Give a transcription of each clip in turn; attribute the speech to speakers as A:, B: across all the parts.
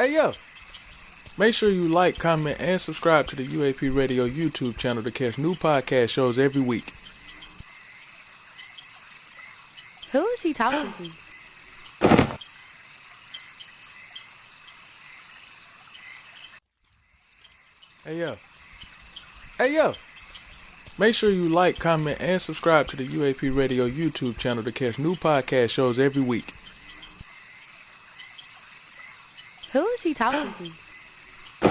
A: Hey yo, make sure you like, comment, and subscribe to the UAPRadio YouTube channel to catch new podcast shows every week.
B: Who is he talking to?
A: Hey yo. Hey yo. Make sure you like, comment, and subscribe to the UAPRadio YouTube channel to catch new podcast shows every week.
B: Who is he talking to?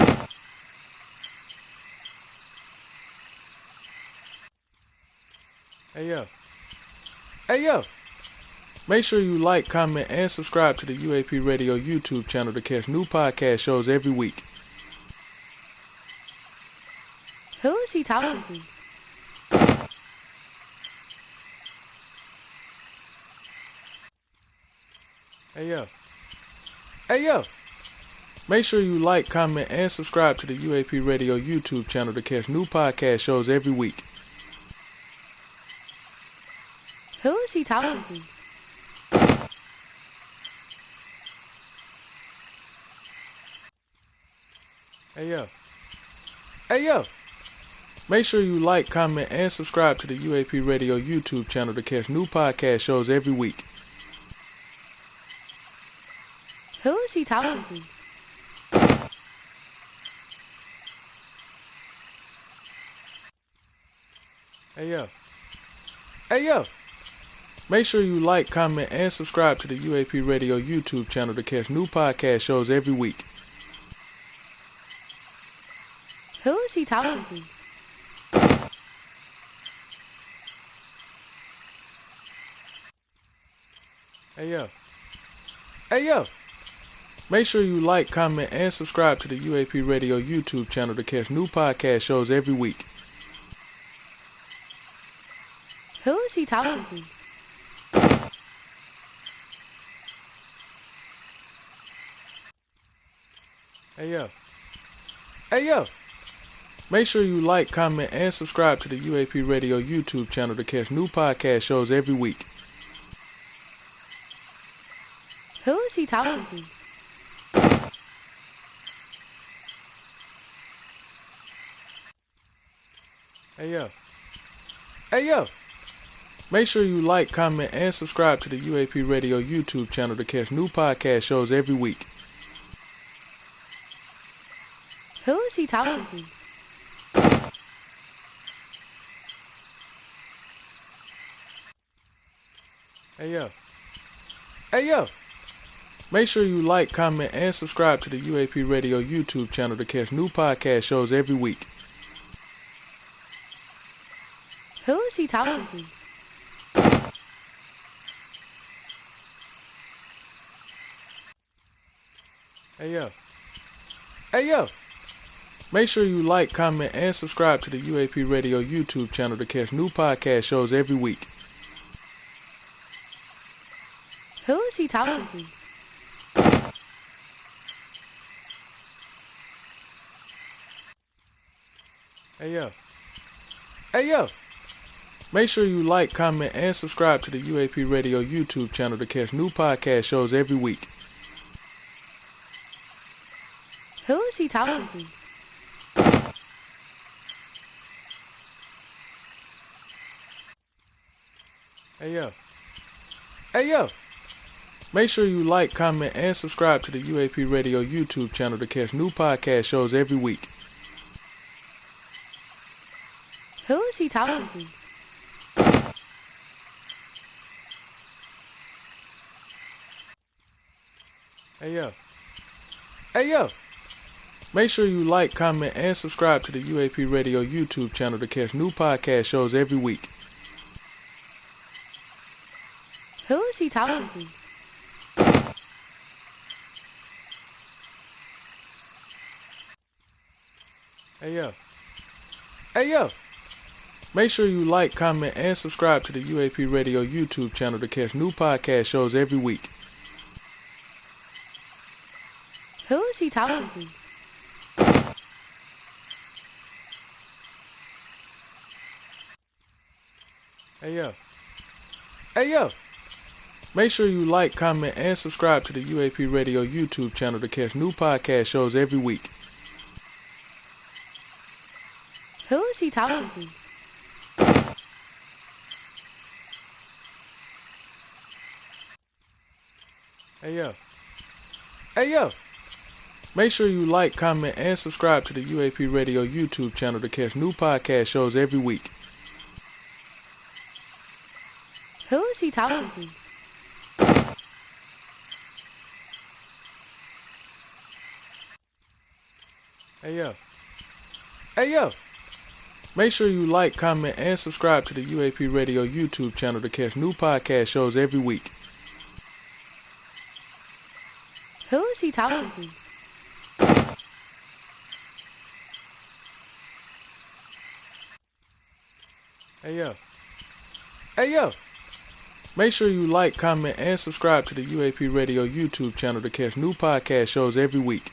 A: Hey yo. Hey yo. Make sure you like, comment, and subscribe to the UAPRadio YouTube channel to catch new podcast shows every week.
B: Who is he talking to?
A: Hey yo. Hey yo. Make sure you like, comment, and subscribe to the UAPRadio YouTube channel to catch new podcast shows every week.
B: Who is he talking to?
A: Hey yo. Hey yo. Make sure you like, comment, and subscribe to the UAPRadio YouTube channel to catch new podcast shows every week.
B: Who is he talking to?
A: Hey yo. Hey yo. Make sure you like, comment, and subscribe to the UAPRadio YouTube channel to catch new podcast shows every week.
B: Who is he talking to?
A: Hey yo. Hey yo. Make sure you like, comment, and subscribe to the UAPRadio YouTube channel to catch new podcast shows every week.
B: Who is he talking to?
A: Hey yo. Hey yo. Make sure you like, comment, and subscribe to the UAPRadio YouTube channel to catch new podcast shows every week.
B: Who is he talking to?
A: Hey yo. Hey yo. Make sure you like, comment, and subscribe to the UAPRadio YouTube channel to catch new podcast shows every week.
B: Who is he talking to?
A: Hey yo. Hey yo. Make sure you like, comment, and subscribe to the UAPRadio YouTube channel to catch new podcast shows every week.
B: Who is he talking to?
A: Hey yo. Hey yo. Make sure you like, comment, and subscribe to the UAPRadio YouTube channel to catch new podcast shows every week.
B: Who is he talking to?
A: Hey yo. Hey yo. Make sure you like, comment, and subscribe to the UAPRadio YouTube channel to catch new podcast shows every week.
B: Who is he talking to?
A: Hey yo. Hey yo. Make sure you like, comment, and subscribe to the UAPRadio YouTube channel to catch new podcast shows every week.
B: Who is he talking to?
A: Hey yo. Hey yo. Make sure you like, comment, and subscribe to the UAPRadio YouTube channel to catch new podcast shows every week.
B: Who is he talking to?
A: Hey yo. Hey yo. Make sure you like, comment, and subscribe to the UAPRadio YouTube channel to catch new podcast shows every week.
B: Who is he talking to?
A: Hey yo. Hey yo. Make sure you like, comment, and subscribe to the UAP Radio YouTube channel to catch new podcast shows every week.
B: Who is he talking to?
A: Hey yo. Hey yo. Make sure you like, comment, and subscribe to the UAP Radio YouTube channel to catch new podcast shows every week.
B: Who is he talking to?
A: Hey yo. Hey yo. Make sure you like, comment, and subscribe to the UAP Radio YouTube channel to catch new podcast shows every week.
B: Who is he talking to?
A: Hey yo. Hey yo. Make sure you like, comment, and subscribe to the UAP Radio YouTube channel to catch new podcast shows every week.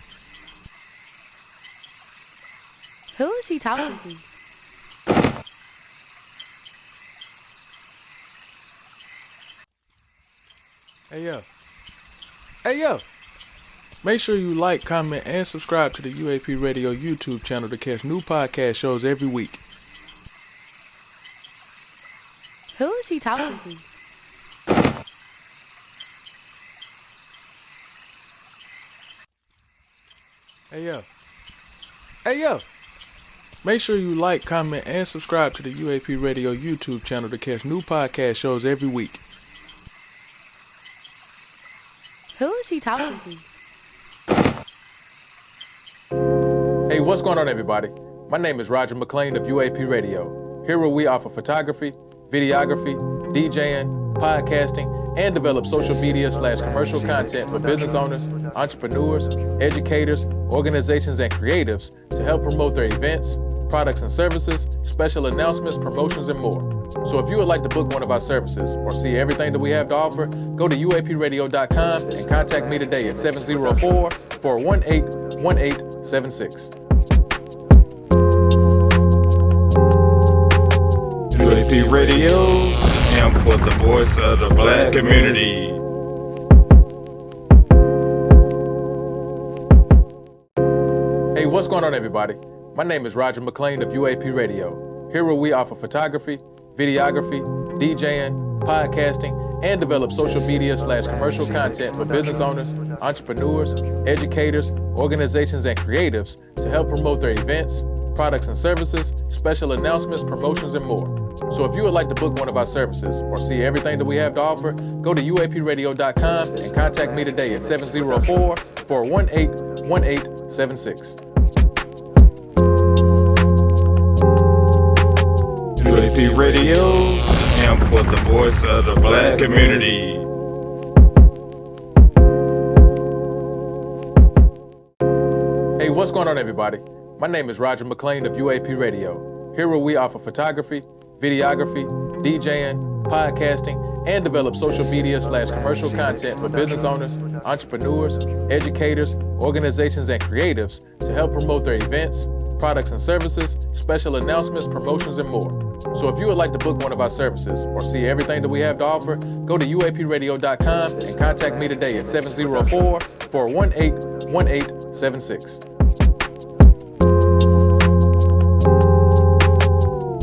B: Who is he talking to?
A: Hey yo. Hey yo. Make sure you like, comment, and subscribe to the UAP Radio YouTube channel to catch new podcast shows every week.
B: Who is he talking to?
A: Hey yo. Hey yo. Make sure you like, comment, and subscribe to the UAP Radio YouTube channel to catch new podcast shows every week.
B: Who is he talking to?
A: Hey, what's going on, everybody? My name is Roger McLean of UAP Radio. Here where we offer photography, videography, DJing, podcasting, and develop social media/commercial content for business owners, entrepreneurs, educators, organizations, and creatives to help promote their events, products and services, special announcements, promotions, and more. So if you would like to book one of our services or see everything that we have to offer, go to UAPRadio.com and contact me today at 704-418-1876.
C: UAP Radio, and for the voice of the black community.
A: Hey, what's going on, everybody? My name is Roger McLean of UAP Radio. Here where we offer photography, videography, DJing, podcasting, and develop social media/commercial content for business owners, entrepreneurs, educators, organizations, and creatives to help promote their events, products and services, special announcements, promotions, and more. So if you would like to book one of our services or see everything that we have to offer, go to UAPRadio.com and contact me today at 704-418-1876.
C: UAP Radio, and for the voice of the black community.
A: Hey, what's going on, everybody? My name is Roger McLean of UAP Radio. Here where we offer photography, videography, DJing, podcasting, and develop social media/commercial content for business owners, entrepreneurs, educators, organizations, and creatives to help promote their events, products and services, special announcements, promotions, and more. So if you would like to book one of our services or see everything that we have to offer, go to UAPRadio.com and contact me today at 704-418-1876.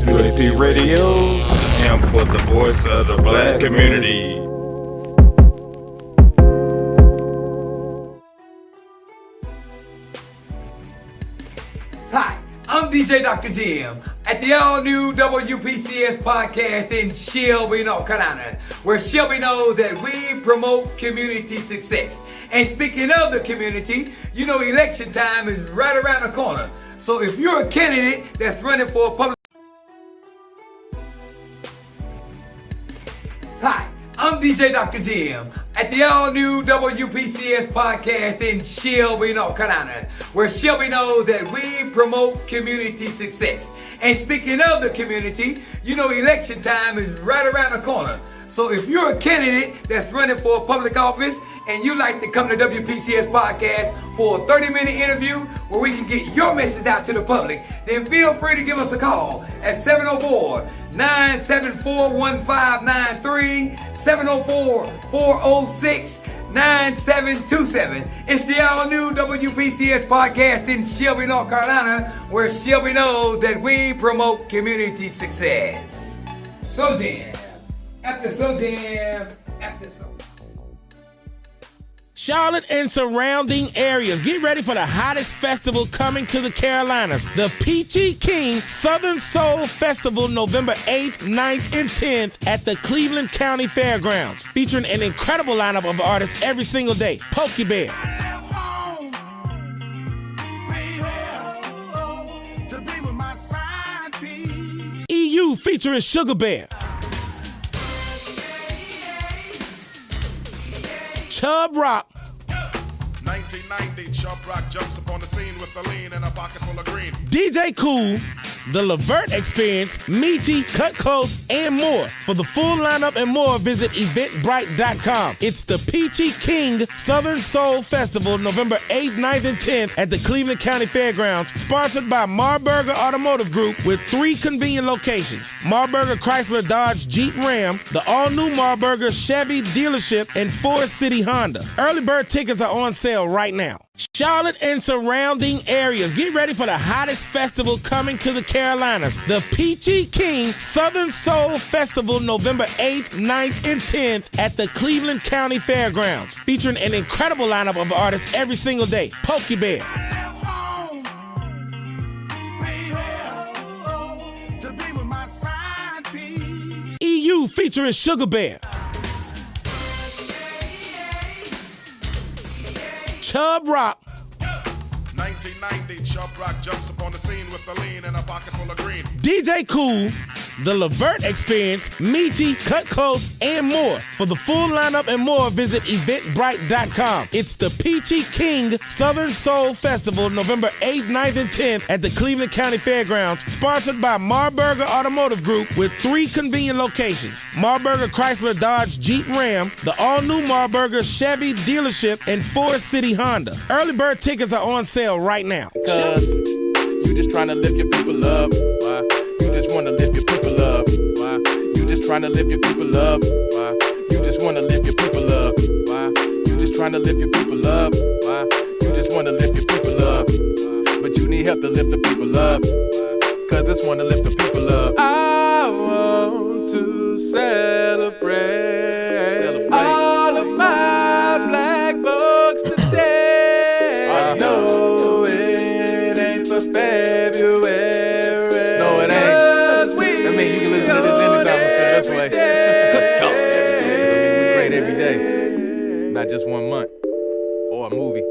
C: UAP Radio, and for the voice of the black community.
D: Hi, I'm DJ Dr. Jim at the all-new WPCS podcast in Shelby, North Carolina, where Shelby knows that we promote community success. And speaking of the community, you know election time is right around the corner. So if you're a candidate that's running for a public... Hi, I'm DJ Dr. Jim at the all-new WPCS podcast in Shelby, North Carolina, where Shelby knows that we promote community success. And speaking of the community, you know election time is right around the corner. So if you're a candidate that's running for a public office and you'd like to come to WPCS Podcast for a 30-minute interview where we can get your message out to the public, then feel free to give us a call at 704-974-1593, 704-406-9727. It's the all-new WPCS Podcast in Shelby, North Carolina, where Shelby knows that we promote community success. So then, after so jam, after so.
E: Charlotte and surrounding areas, get ready for the hottest festival coming to the Carolinas. The Peachy King Southern Soul Festival, November 8th, 9th, and 10th at the Cleveland County Fairgrounds. Featuring an incredible lineup of artists every single day. Pokey Bear, EU featuring Sugar Bear, Chub Rock,
F: 1990, Chub Rock jumps upon the scene with the lean and a pocket full of green.
E: DJ Cool, The Levert Experience, Meaty, Cut Close, and more. For the full lineup and more, visit eventbrite.com. It's the Peachy King Southern Soul Festival, November 8th, 9th, and 10th at the Cleveland County Fairgrounds, sponsored by Marburger Automotive Group with 3 convenient locations: Marburger Chrysler Dodge Jeep Ram, the all-new Marburger Chevy dealership, and Forest City Honda. Early bird tickets are on sale right now. Charlotte and surrounding areas, get ready for the hottest festival coming to the Carolinas. The Peachy King Southern Soul Festival, November 8th, 9th, and 10th at the Cleveland County Fairgrounds. Featuring an incredible lineup of artists every single day. Pokey Bear, EU featuring Sugar Bear, Chub Rock,
F: 1990, Chub Rock jumps upon the scene with the lean and a pocket full of green.
E: DJ Cool, The Levert Experience, Meaty, Cut Close, and more. For the full lineup and more, visit eventbrite.com. It's the Peachy King Southern Soul Festival, November 8th, 9th, and 10th at the Cleveland County Fairgrounds, sponsored by Marburger Automotive Group with 3 convenient locations: Marburger Chrysler Dodge Jeep Ram, the all-new Marburger Chevy dealership, and Forest City Honda. Early bird tickets are on sale right now.
A: Cause you just trying to lift your people up. Why? You just want to lift your people up. Why? You just trying to lift your people up. Why? You just want to lift your people up. Why? You just trying to lift your people up. Why? You just want to lift your people up. But you need help to lift the people up. Cause this one to lift the people up. I want to celebrate all of my black folks today. I know it ain't for February. No, it ain't. I mean, you can listen to this anytime you feel this way. I mean, we great every day, not just one month or a movie.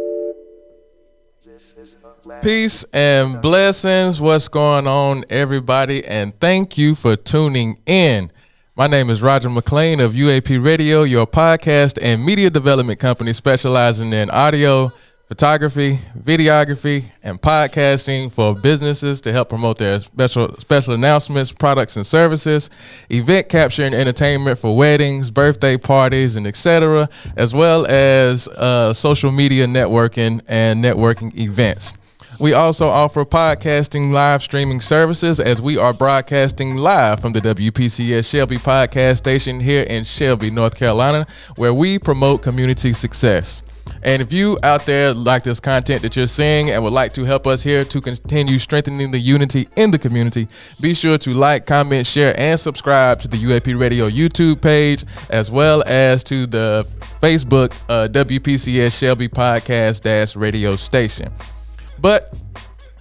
A: Peace and blessings. What's going on, everybody? And thank you for tuning in. My name is Roger McLean of UAPRadio, your podcast and media development company specializing in audio, photography, videography, and podcasting for businesses to help promote their special announcements, products, and services, event capture and entertainment for weddings, birthday parties, and etc., as well as social media networking and networking events. We also offer podcasting live streaming services as we are broadcasting live from the WPCS Shelby podcast station here in Shelby, North Carolina, where we promote community success. And if you out there like this content that you're seeing and would like to help us here to continue strengthening the unity in the community, be sure to like, comment, share, and subscribe to the UAP Radio YouTube page, as well as to the Facebook WPCS Shelby Podcast Radio Station. But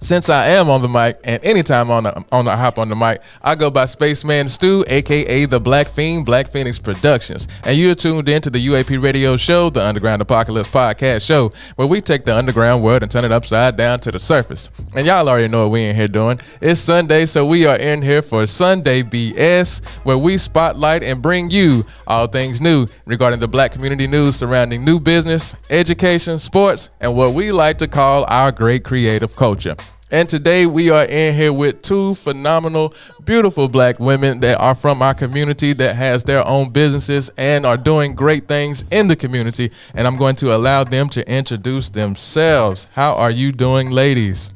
A: since I am on the mic, and anytime I hop on the mic, I go by Spaceman Stu, aka the Black Fiend, Black Phoenix Productions. And you're tuned in to the UAP Radio Show, the Underground Apocalypse podcast show, where we take the underground world and turn it upside down to the surface. And y'all already know what we in here doing. It's Sunday, so we are in here for SundayBS, where we spotlight and bring you all things new regarding the black community news surrounding new business, education, sports, and what we like to call our great creative culture. And today we are in here with two phenomenal, beautiful black women that are from our community that has their own businesses and are doing great things in the community. And I'm going to allow them to introduce themselves. How are you doing, ladies?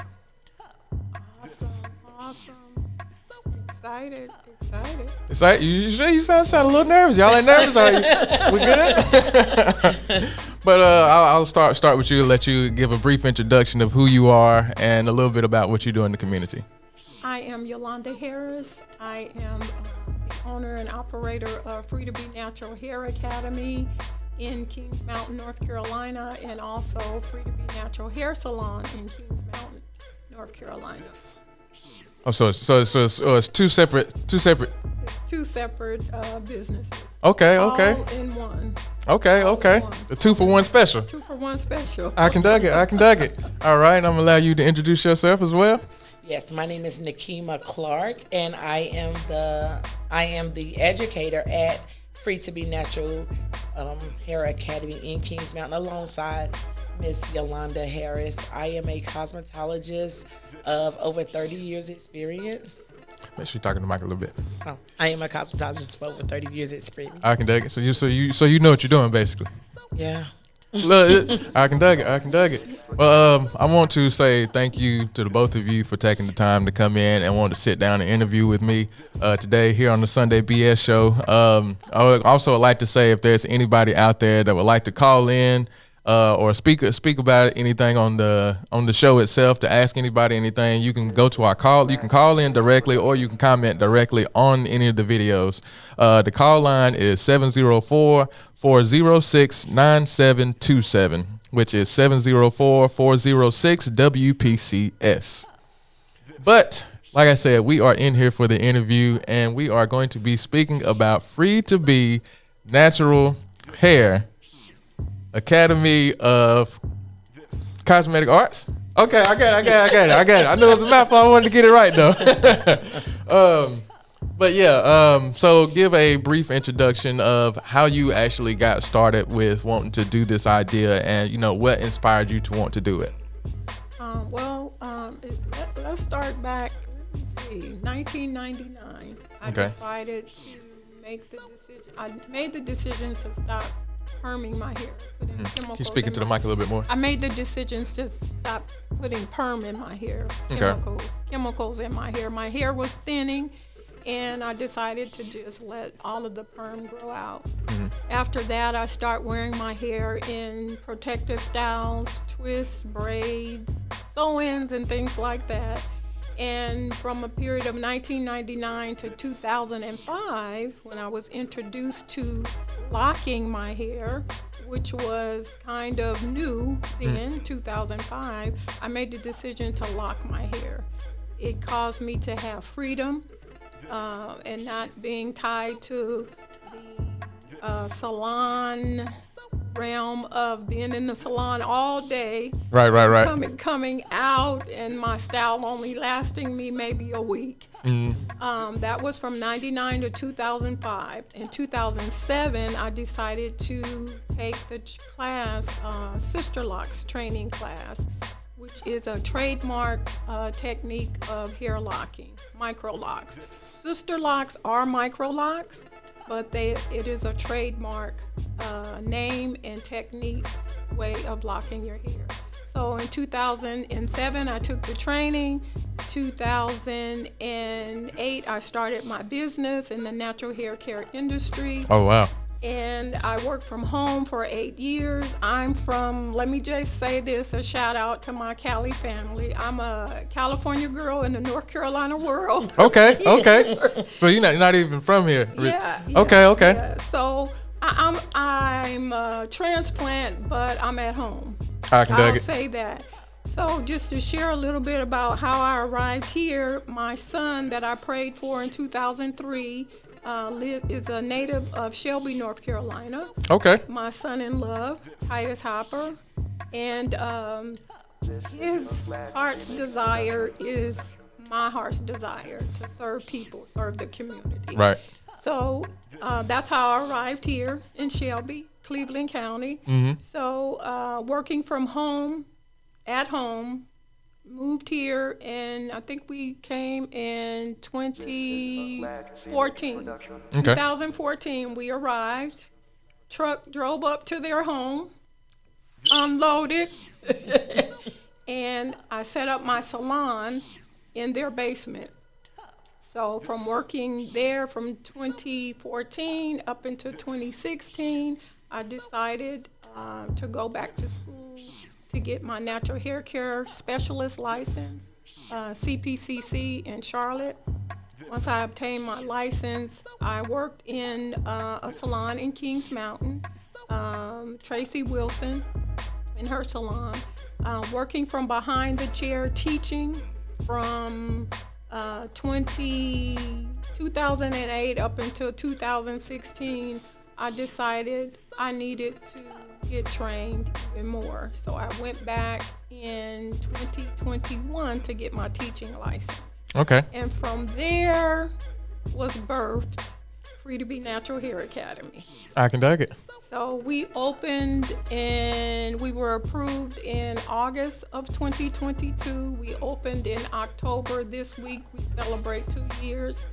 G: Awesome. Excited.
A: It's like, you sure you sound a little nervous? Y'all ain't nervous, are you? We good? But I'll start with you, let you give a brief introduction of who you are and a little bit about what you do in the community.
G: I am Yolanda Harris. I am the owner and operator of Free2BNatural Hair Academy in Kings Mountain, North Carolina, and also Free2BNatural Hair Salon in Kings Mountain, North Carolina.
A: Oh, so it's two separate.
G: Two separate businesses.
A: Okay.
G: All in one.
A: Okay. The 2-for-1 special.
G: 2-for-1 special.
A: I can dug it. All right, I'm gonna allow you to introduce yourself as well.
H: Yes, my name is Nakima Clark, and I am the educator at Free2BNatural Hair Academy in Kings Mountain, alongside Miss Yolanda Harris. I am a cosmetologist of over 30 years experience.
A: Make sure you're talking to the mic a little bit.
H: Oh, I am a cosmetologist of over 30 years experience.
A: I can dig it. So you know what you're doing, basically.
H: Yeah.
A: Look, I can dig it. Well, I want to say thank you to the both of you for taking the time to come in and want to sit down and interview with me today here on the SundayBS show. I would also like to say if there's anybody out there that would like to call in or speak about anything on the show itself, to ask anybody anything, you can go to our call. You can call in directly, or you can comment directly on any of the videos. The call line is 704-406-9727, which is 704-406-WPCS. But like I said, we are in here for the interview, and we are going to be speaking about Free2BNatural Hair Academy of Cosmetic Arts. Okay, I got it. I knew it was a mouthful. I wanted to get it right though. But yeah, so give a brief introduction of how you actually got started with wanting to do this idea, and what inspired you to want to do it.
G: Let's start back. Let me see, 1999. I decided to make the decision. I made the decision to stop perming my hair.
A: Keep speaking to the mic a little bit more.
G: I made the decision to stop putting perm in my hair, chemicals in my hair. My hair was thinning, and I decided to just let all of the perm grow out. After that, I start wearing my hair in protective styles, twists, braids, sew-ins, and things like that. And from a period of 1999 to 2005, when I was introduced to locking my hair, which was kind of new then, 2005, I made the decision to lock my hair. It caused me to have freedom and not being tied to the salon realm of being in the salon all day.
A: Right.
G: Coming out, and my style only lasting me maybe a week. That was from 99 to 2005. In 2007, I decided to take the class, Sister Locks training class, which is a trademark technique of hair locking, micro locks. Sister Locks are micro locks, but it is a trademark name and technique way of locking your hair. So in 2007, I took the training. 2008, I started my business in the natural hair care industry.
A: Oh, wow.
G: And I worked from home for 8 years. I'm from, let me just say this, a shout out to my Cali family. I'm a California girl in the North Carolina world.
A: Okay. So you're not even from here?
G: Yeah.
A: Okay.
G: Yeah. So I'm a transplant, but I'm at home. I'll say that. So just to share a little bit about how I arrived here, my son that I prayed for in 2003 is a native of Shelby, North Carolina.
A: Okay.
G: My son in love, Titus Hopper, and his heart's desire is my heart's desire to serve people, serve the community.
A: Right.
G: So that's how I arrived here in Shelby, Cleveland County. So working from home, at home, moved here, and I think we came in 2014.
A: Okay.
G: 2014, we arrived. Truck drove up to their home, unloaded, and I set up my salon in their basement. So from working there from 2014 up until 2016, I decided to go back to school to get my natural hair care specialist license, CPCC in Charlotte. Once I obtained my license, I worked in a salon in Kings Mountain, Tracy Wilson in her salon, working from behind the chair, teaching from 2008 up until 2016. I decided I needed to get trained even more. So I went back in 2021 to get my teaching license.
A: Okay.
G: And from there was birthed Free2BNatural Hair Academy.
A: I can dig it.
G: So we opened and we were approved in August of 2022. We opened in October. This week we celebrate 2 years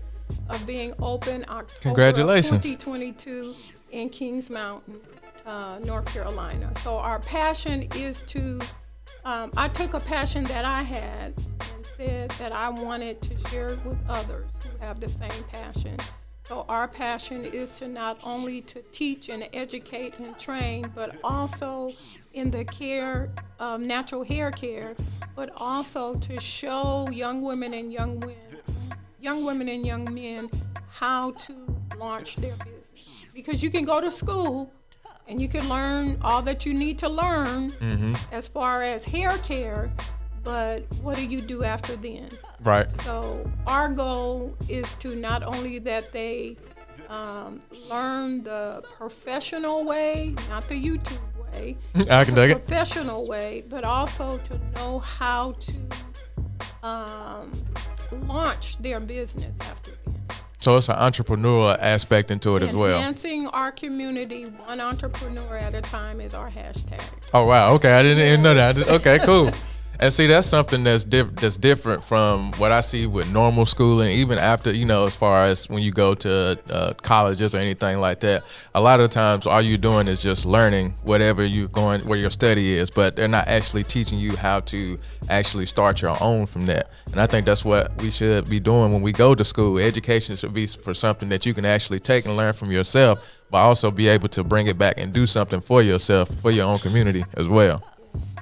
G: of being open. October
A: Congratulations.
G: Of 2022 in Kings Mountain, North Carolina. So our passion is to, I took a passion that I had and said that I wanted to share it with others who have the same passion. So our passion is to not only to teach and educate and train, but also in the care of natural hair care, but also to show young women and young men how to launch their business. Because you can go to school and you can learn all that you need to learn as far as hair care, but what do you do after then?
A: Right.
G: So our goal is to not only that they learn the professional way, not the YouTube way,
A: I can dig it.
G: professional way, but also to know how to launch their business after then.
A: So it's an entrepreneurial aspect into it as well.
G: Enhancing our community one entrepreneur at a time is our hashtag.
A: Oh wow, okay, I didn't even know that. Okay, cool. And see, that's something that's different from what I see with normal schooling, even after, as far as when you go to colleges or anything like that. A lot of times all you're doing is just learning whatever you're going, where your study is, but they're not actually teaching you how to actually start your own from that. And I think that's what we should be doing when we go to school. Education should be for something that you can actually take and learn from yourself, but also be able to bring it back and do something for yourself, for your own community as well.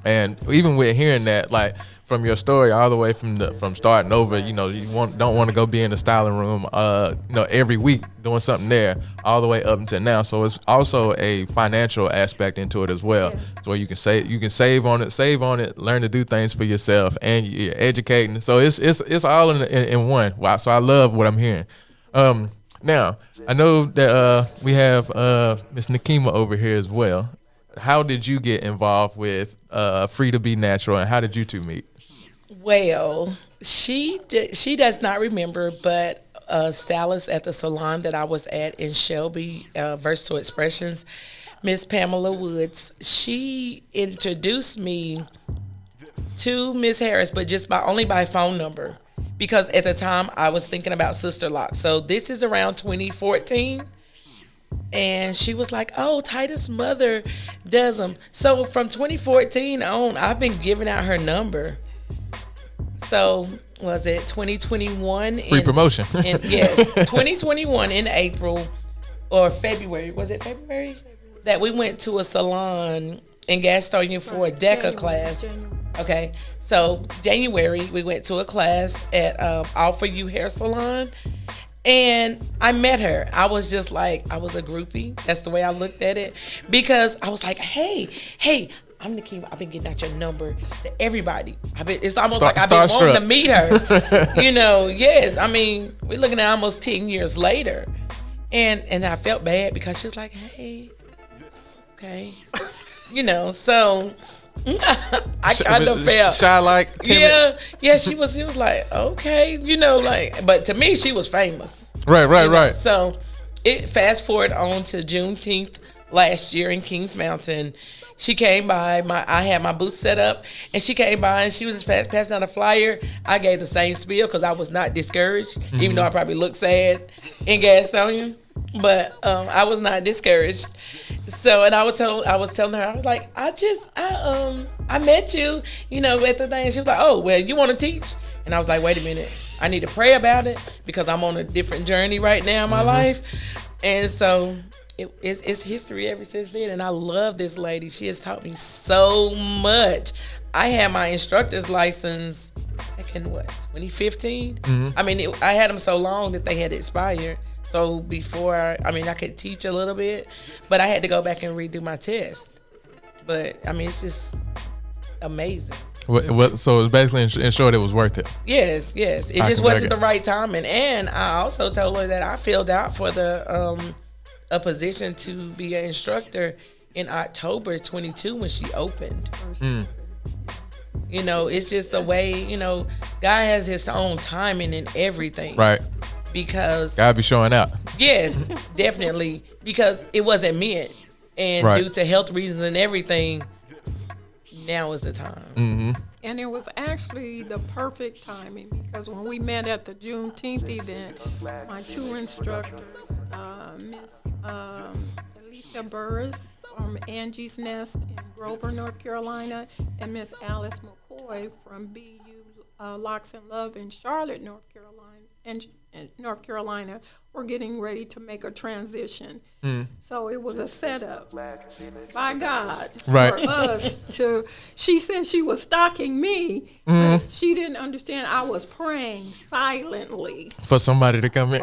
A: And even with hearing that, like from your story all the way from starting over, you don't want to go be in the styling room, every week doing something there, all the way up until now. So it's also a financial aspect into it as well.
G: Yes.
A: So you can save on it, learn to do things for yourself, and you're educating. So it's all in one. Wow. So I love what I'm hearing. Now I know that we have Miss Nakima over here as well. How did you get involved with Free2BNatural, and how did you two meet?
H: Well, she does not remember, but a stylist at the salon that I was at in Shelby, Versatile Expressions, Miss Pamela Woods, she introduced me to Miss Harris, but just only by phone number, because at the time I was thinking about Sister Lock. So this is around 2014. And she was like, oh, Titus' mother does them. So from 2014 on, I've been giving out her number. So was it 2021?
A: Free promotion.
H: Yes, 2021 in April or February. Was it February? That we went to a salon in Gastonia for a DECA class.
G: January.
H: Okay, so January we went to a class at All For You Hair Salon. And I met her. I was just like, I was a groupie. That's the way I looked at it. Because I was like, hey, I'm Nakima. I've been getting out your number to everybody. It's almost like I've been wanting to meet her. Yes. I mean, we're looking at almost 10 years later. And I felt bad because she was like, hey, okay. So I kind of felt
A: shy, like timid.
H: Yeah. She was like, okay, but to me, she was famous.
A: Right.
H: So it fast forward on to Juneteenth last year in Kings Mountain, She came by. I had my booth set up, and she came by, and she was just passing out a flyer. I gave the same spiel because I was not discouraged, even though I probably looked sad in Gastonia, but I was not discouraged. So, and I was telling her, I was like, I met you, at the thing. And she was like, oh, well, you want to teach? And I was like, wait a minute, I need to pray about it because I'm on a different journey right now in my life, and so. It's history ever since then, and I love this lady. She has taught me so much. I had my instructor's license back in 2015. I mean, I had them so long that they had expired. So before, I could teach a little bit, but I had to go back and redo my test. But it's just amazing.
A: So it's basically ensured it was worth it.
H: Yes. It just wasn't the right timing, and I also told her that I filled out for the a position to be an instructor in October 22 when she opened. It's just a way, God has his own timing in everything. Right. Because
A: gotta be showing out.
H: Yes, definitely. Because it wasn't meant. And due to health reasons and everything, now is the time.
G: And it was actually the perfect timing because when we met at the Juneteenth event, my two instructors, Miss Alicia Burris from Angie's Nest in Grover, North Carolina, and Miss Alice McCoy from BU Locks and Love in Charlotte, North Carolina, were getting ready to make a transition. So it was a setup by God for us to. She said she was stalking me. But she didn't understand I was praying silently
A: for somebody to come in.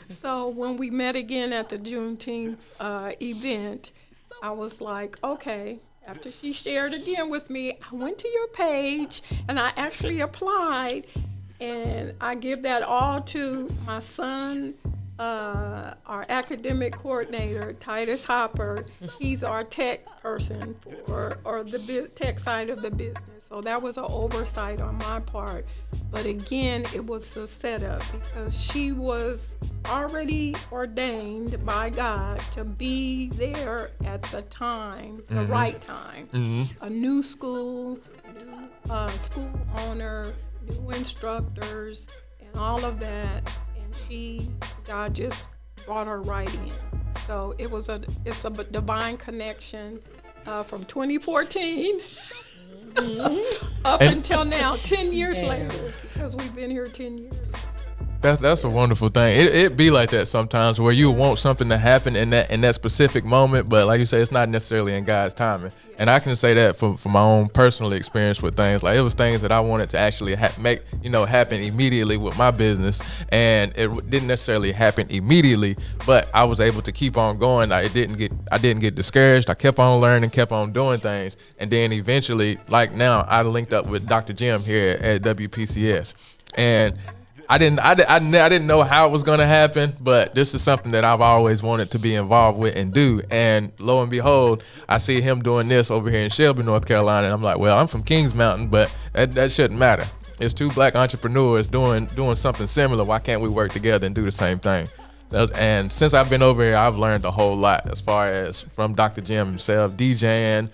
G: So when we met again at the Juneteenth event, I was like, okay. After she shared again with me, I went to your page and I actually applied. And I give that all to my son, our academic coordinator, Titus Hopper. He's our tech person or the tech side of the business. So that was an oversight on my part. But again, it was a setup because she was already ordained by God to be there at the time, the right time. A new school, new school owner, new instructors and all of that, and God just brought her right in. So it's a divine connection from 2014 up until now, 10 years later, because we've been here 10 years.
A: That's a wonderful thing. It be like that sometimes where you want something to happen in that specific moment, but like you say, it's not necessarily in God's timing. And I can say that from my own personal experience with things. Like it was things that I wanted to actually make happen immediately with my business, and it didn't necessarily happen immediately, but I was able to keep on going. I didn't get discouraged. I kept on learning, kept on doing things, and then eventually, like now, I linked up with Dr. Jim here at WPCS, and I didn't know how it was going to happen, but this is something that I've always wanted to be involved with and do. And lo and behold, I see him doing this over here in Shelby, North Carolina, and I'm like, well, I'm from Kings Mountain, but that shouldn't matter. It's two black entrepreneurs doing something similar. Why can't we work together and do the same thing? And since I've been over here, I've learned a whole lot as far as from Dr. Jim himself, DJing,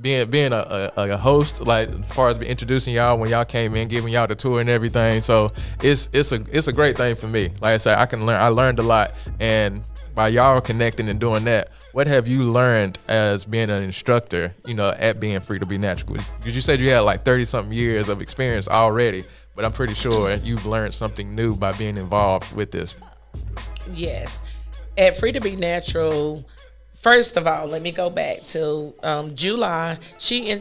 A: being a host, like as far as introducing y'all when y'all came in, giving y'all the tour and everything. So it's a great thing for me. Like I said, I learned a lot, and by y'all connecting and doing that, what have you learned as being an instructor, at being Free to Be Natural? Because you said you had like 30-something years of experience already, but I'm pretty sure you've learned something new by being involved with this.
H: Yes. At Free to Be Natural, first of all, let me go back to July. She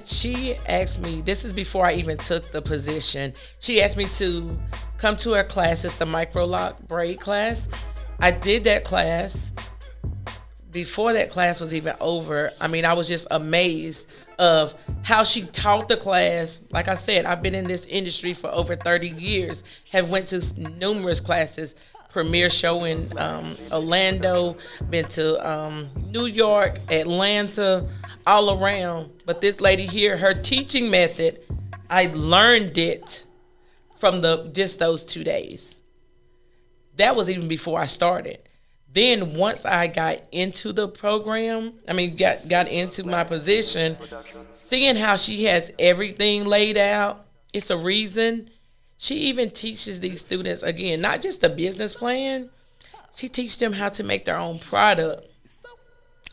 H: asked me, this is before I even took the position, she asked me to come to her class. It's the micro lock braid class. I did that class. Before that class was even over, I was just amazed of how she taught the class. Like I said, I've been in this industry for over 30 years, have went to numerous classes, premiere show in Orlando, been to New York, Atlanta, all around. But this lady here, her teaching method, I learned it from just those 2 days. That was even before I started. Then once I got into the program, got into my position, seeing how she has everything laid out, it's a reason. She even teaches these students, again, not just a business plan, she teaches them how to make their own product.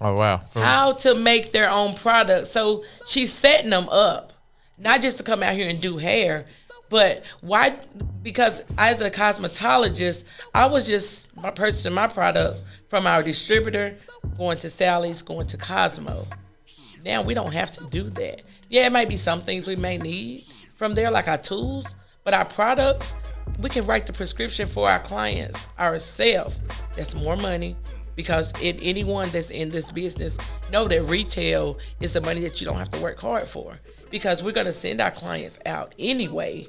A: Oh, wow.
H: How to make their own product. So she's setting them up, not just to come out here and do hair, but why? Because as a cosmetologist, I was just purchasing my products from our distributor, going to Sally's, going to Cosmo. Now we don't have to do that. Yeah, it might be some things we may need from there, like our tools, but our products, we can write the prescription for our clients ourselves. That's more money, because anyone that's in this business know that retail is the money that you don't have to work hard for, because we're going to send our clients out anyway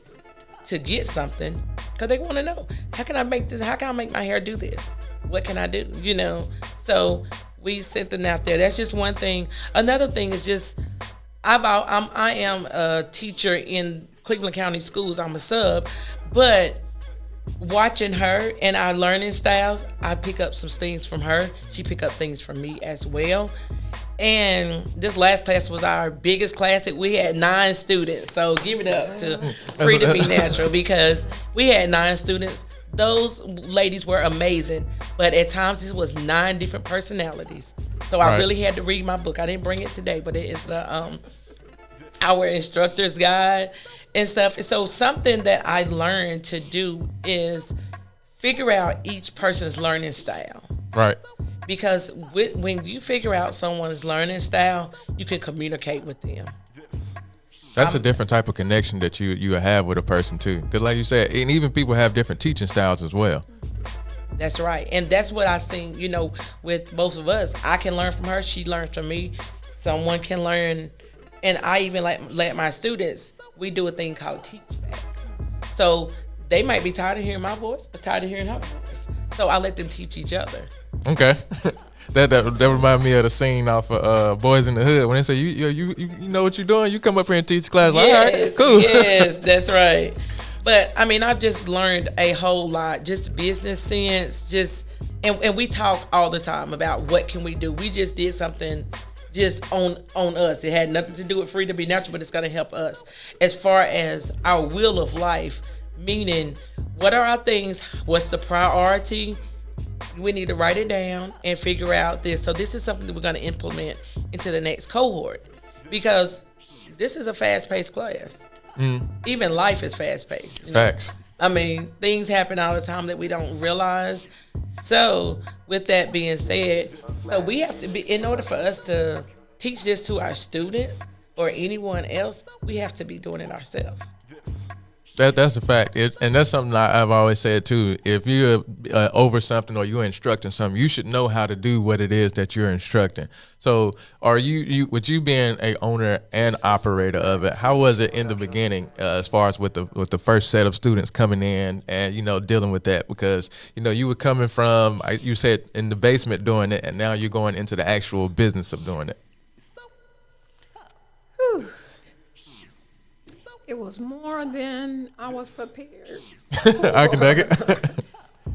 H: to get something, because they want to know, how can I make this? How can I make my hair do this? What can I do? You know, so we sent them out there. That's just one thing. Another thing is just, I am a teacher in Cleveland County Schools. I'm a sub, but watching her and our learning styles, I pick up some things from her. She pick up things from me as well. And this last class was our biggest class. We had 9 students. So give it up to Free2BNatural, because we had 9 students. Those ladies were amazing. But at times, this was 9 different personalities. So I really had to read my book. I didn't bring it today, but it is the our instructor's guide and stuff. So something that I learned to do is figure out each person's learning style.
A: Right.
H: Because when you figure out someone's learning style, you can communicate with them.
A: That's a different type of connection that you have with a person too. Because like you said, and even people have different teaching styles as well.
H: That's right. And that's what I've seen, with both of us. I can learn from her. She learns from me. Someone can learn. And I even let my students, we do a thing called teach back. So they might be tired of hearing my voice, or tired of hearing her voice. So I let them teach each other. Okay.
A: That reminded me of the scene off of Boys in the Hood, when they say, you know what you're doing, you come up here and teach class. Like, all right, cool.
H: Yes, that's right. But I've just learned a whole lot, just business sense, and we talk all the time about what can we do. We just did something just on us. It had nothing to do with Free2BNatural, but it's going to help us as far as our will of life, meaning what are our things, what's the priority. We need to write it down and figure out this. So this is something that we're going to implement into the next cohort, because this is a fast-paced class. Even life is fast-paced.
A: Facts.
H: Things happen all the time that we don't realize. So with that being said, so we have to be, in order for us to teach this to our students or anyone else, we have to be doing it ourselves.
A: That's a fact, and that's something I've always said too. If you're over something or you're instructing something, you should know how to do what it is that you're instructing. So, are you with you being a owner and operator of it? How was it in the beginning, as far as with the first set of students coming in and dealing with that? Because you were coming from, you said, in the basement doing it, and now you're going into the actual business of doing it.
G: Whew. It was more than I was prepared.
A: I can dig it.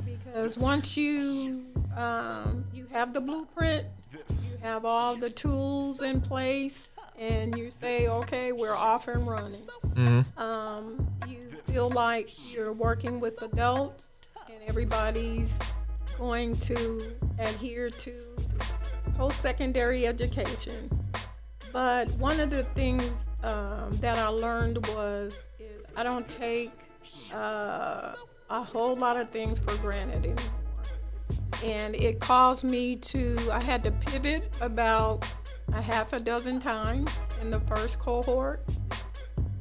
G: Because once you have the blueprint, you have all the tools in place, and you say, okay, we're off and running. Mm-hmm. You feel like you're working with adults, and everybody's going to adhere to post-secondary education. But one of the things that I learned is I don't take a whole lot of things for granted anymore. And it caused me I had to pivot about a half a dozen times in the first cohort.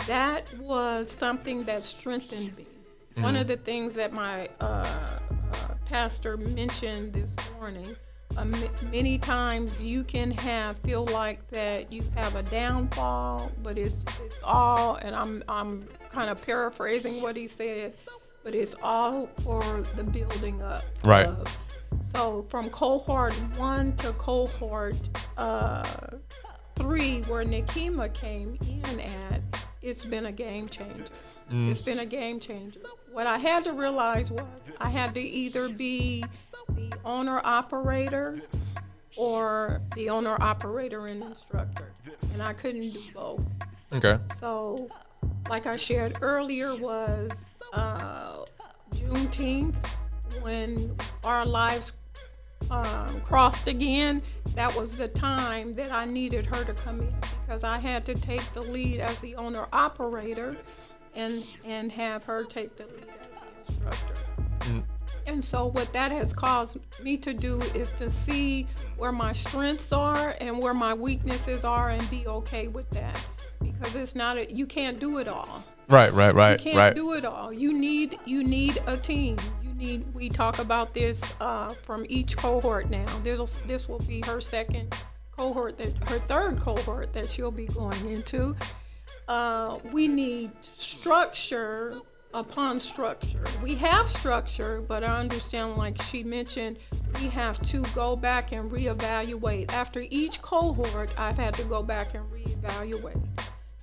G: That was something that strengthened me. Mm-hmm. One of the things that my pastor mentioned this morning, many times you can feel like that you have a downfall, but it's all, and I'm kind of paraphrasing what he said, but it's all for the building up.
A: Right.
G: So from cohort 1 to cohort 3, where Nakima came in at, it's been a game changer. It's been a game changer. What I had to realize was I had to either be the owner-operator or the owner-operator and instructor, and I couldn't do both.
A: Okay.
G: So, like I shared earlier, was Juneteenth when our lives crossed again. That was the time that I needed her to come in because I had to take the lead as the owner-operator and have her take the lead as the instructor. And so what that has caused me to do is to see where my strengths are and where my weaknesses are and be okay with that. Because it's not you can't do it all.
A: Right.
G: You can't do it all. You need a team. We talk about this from each cohort now. This will be her second cohort, her third cohort that she'll be going into. We need structure upon structure. We have structure, but I understand, like she mentioned, we have to go back and reevaluate. After each cohort, I've had to go back and reevaluate.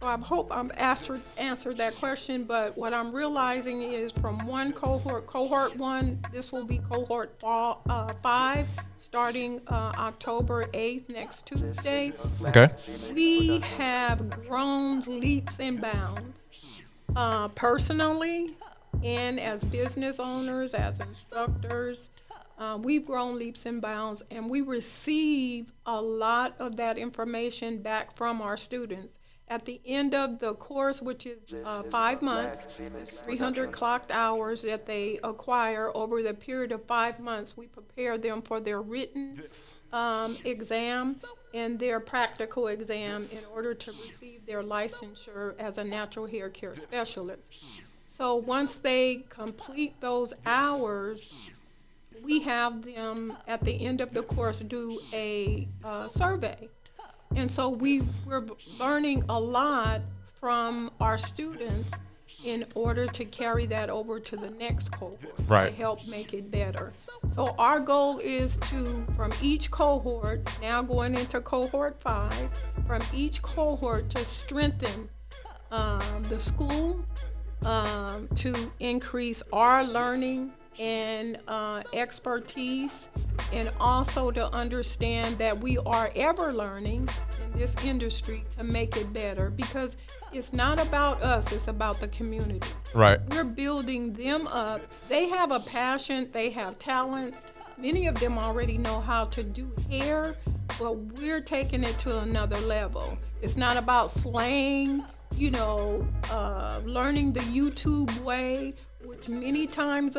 G: So I hope I'm answered that question, but what I'm realizing is from one cohort 1, this will be cohort 5, starting October 8th, next Tuesday.
A: Okay.
G: We have grown leaps and bounds, personally and as business owners, as instructors. We've grown leaps and bounds, and we receive a lot of that information back from our students. At the end of the course, which is 5 months, 300 clocked hours that they acquire over the period of 5 months, we prepare them for their written exam and their practical exam in order to receive their licensure as a natural hair care specialist. So once they complete those hours, we have them at the end of the course do a survey. And so we're learning a lot from our students in order to carry that over to the next cohort to help make it better. So our goal is to, from each cohort, now going into cohort 5, from each cohort to strengthen the school, to increase our learning and expertise, and also to understand that we are ever learning in this industry to make it better, because it's not about us, it's about the community.
A: Right.
G: We're building them up. They have a passion, they have talents. Many of them already know how to do hair, but we're taking it to another level. It's not about slang, learning the YouTube way, which many times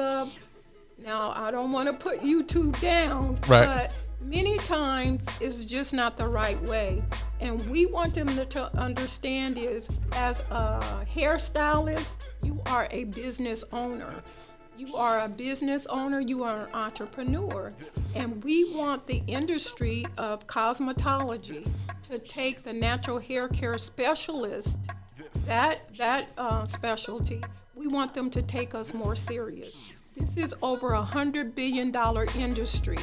G: now, I don't want to put YouTube down, but many times it's just not the right way. And we want them to understand is, as a hairstylist, you are a business owner. You are a business owner, you are an entrepreneur. And we want the industry of cosmetology to take the natural hair care specialist, that specialty, we want them to take us more serious. This is over $100 billion industry,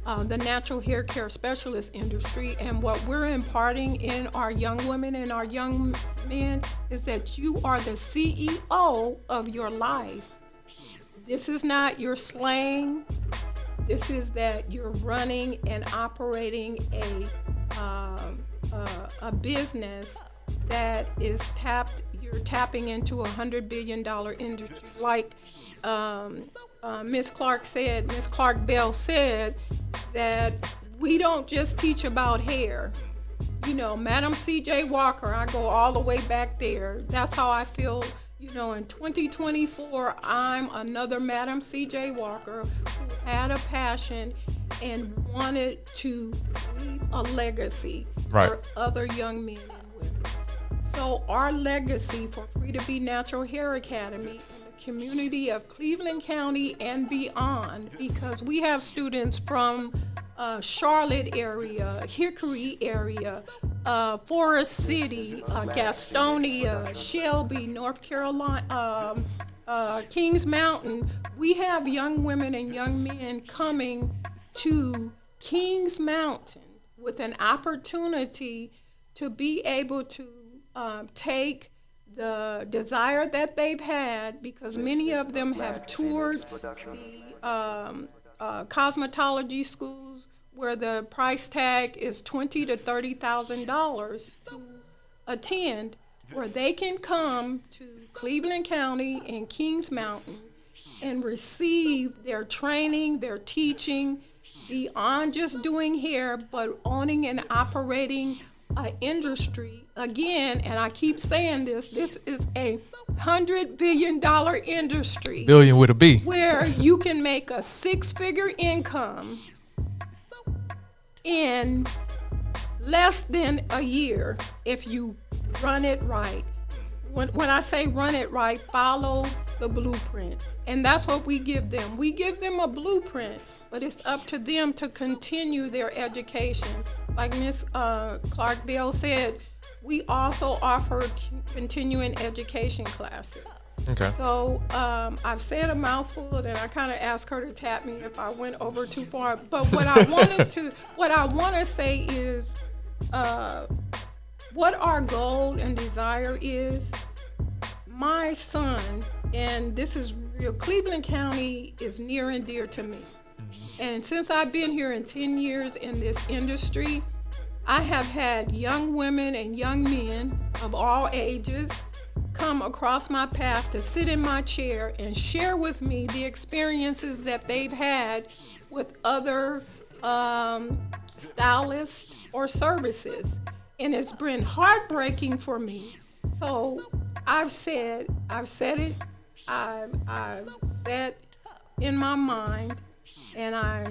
G: the natural hair care specialist industry. And what we're imparting in our young women and our young men is that you are the CEO of your life. This is not your slang. This is that you're running and operating a business that is you're tapping into $100 billion industry. Like Miss Clark Bell said, that we don't just teach about hair. Madam C.J. Walker, I go all the way back there. That's how I feel, in 2024, I'm another Madam C.J. Walker who had a passion and wanted to leave a legacy for other young men and women. So our legacy for Free2BNatural Hair Academy in the community of Cleveland County and beyond, because we have students from Charlotte area, Hickory area, Forest City, Gastonia, Shelby, North Carolina, Kings Mountain. We have young women and young men coming to Kings Mountain with an opportunity to be able to take the desire that they've had, because many of them have toured the cosmetology schools where the price tag is $20,000 to $30,000 to attend, where they can come to Cleveland County and Kings Mountain and receive their training, their teaching, beyond just doing hair, but owning and operating an industry. Again, and I keep saying this is a $100 billion industry.
A: Billion with a B.
G: Where you can make a 6-figure income in less than a year if you run it right. When I say run it right, follow the blueprint. And that's what we give them. We give them a blueprint, but it's up to them to continue their education. Like Ms. Clark Bell said, we also offer continuing education classes.
A: Okay.
G: So I've said a mouthful, and I kind of asked her to tap me if I went over too far. But what I want to say is, what our goal and desire is. My son, and this is real, Cleveland County is near and dear to me. And since I've been here in 10 years in this industry, I have had young women and young men of all ages come across my path to sit in my chair and share with me the experiences that they've had with other stylists or services. And it's been heartbreaking for me. So I've said it, I've set in my mind, and I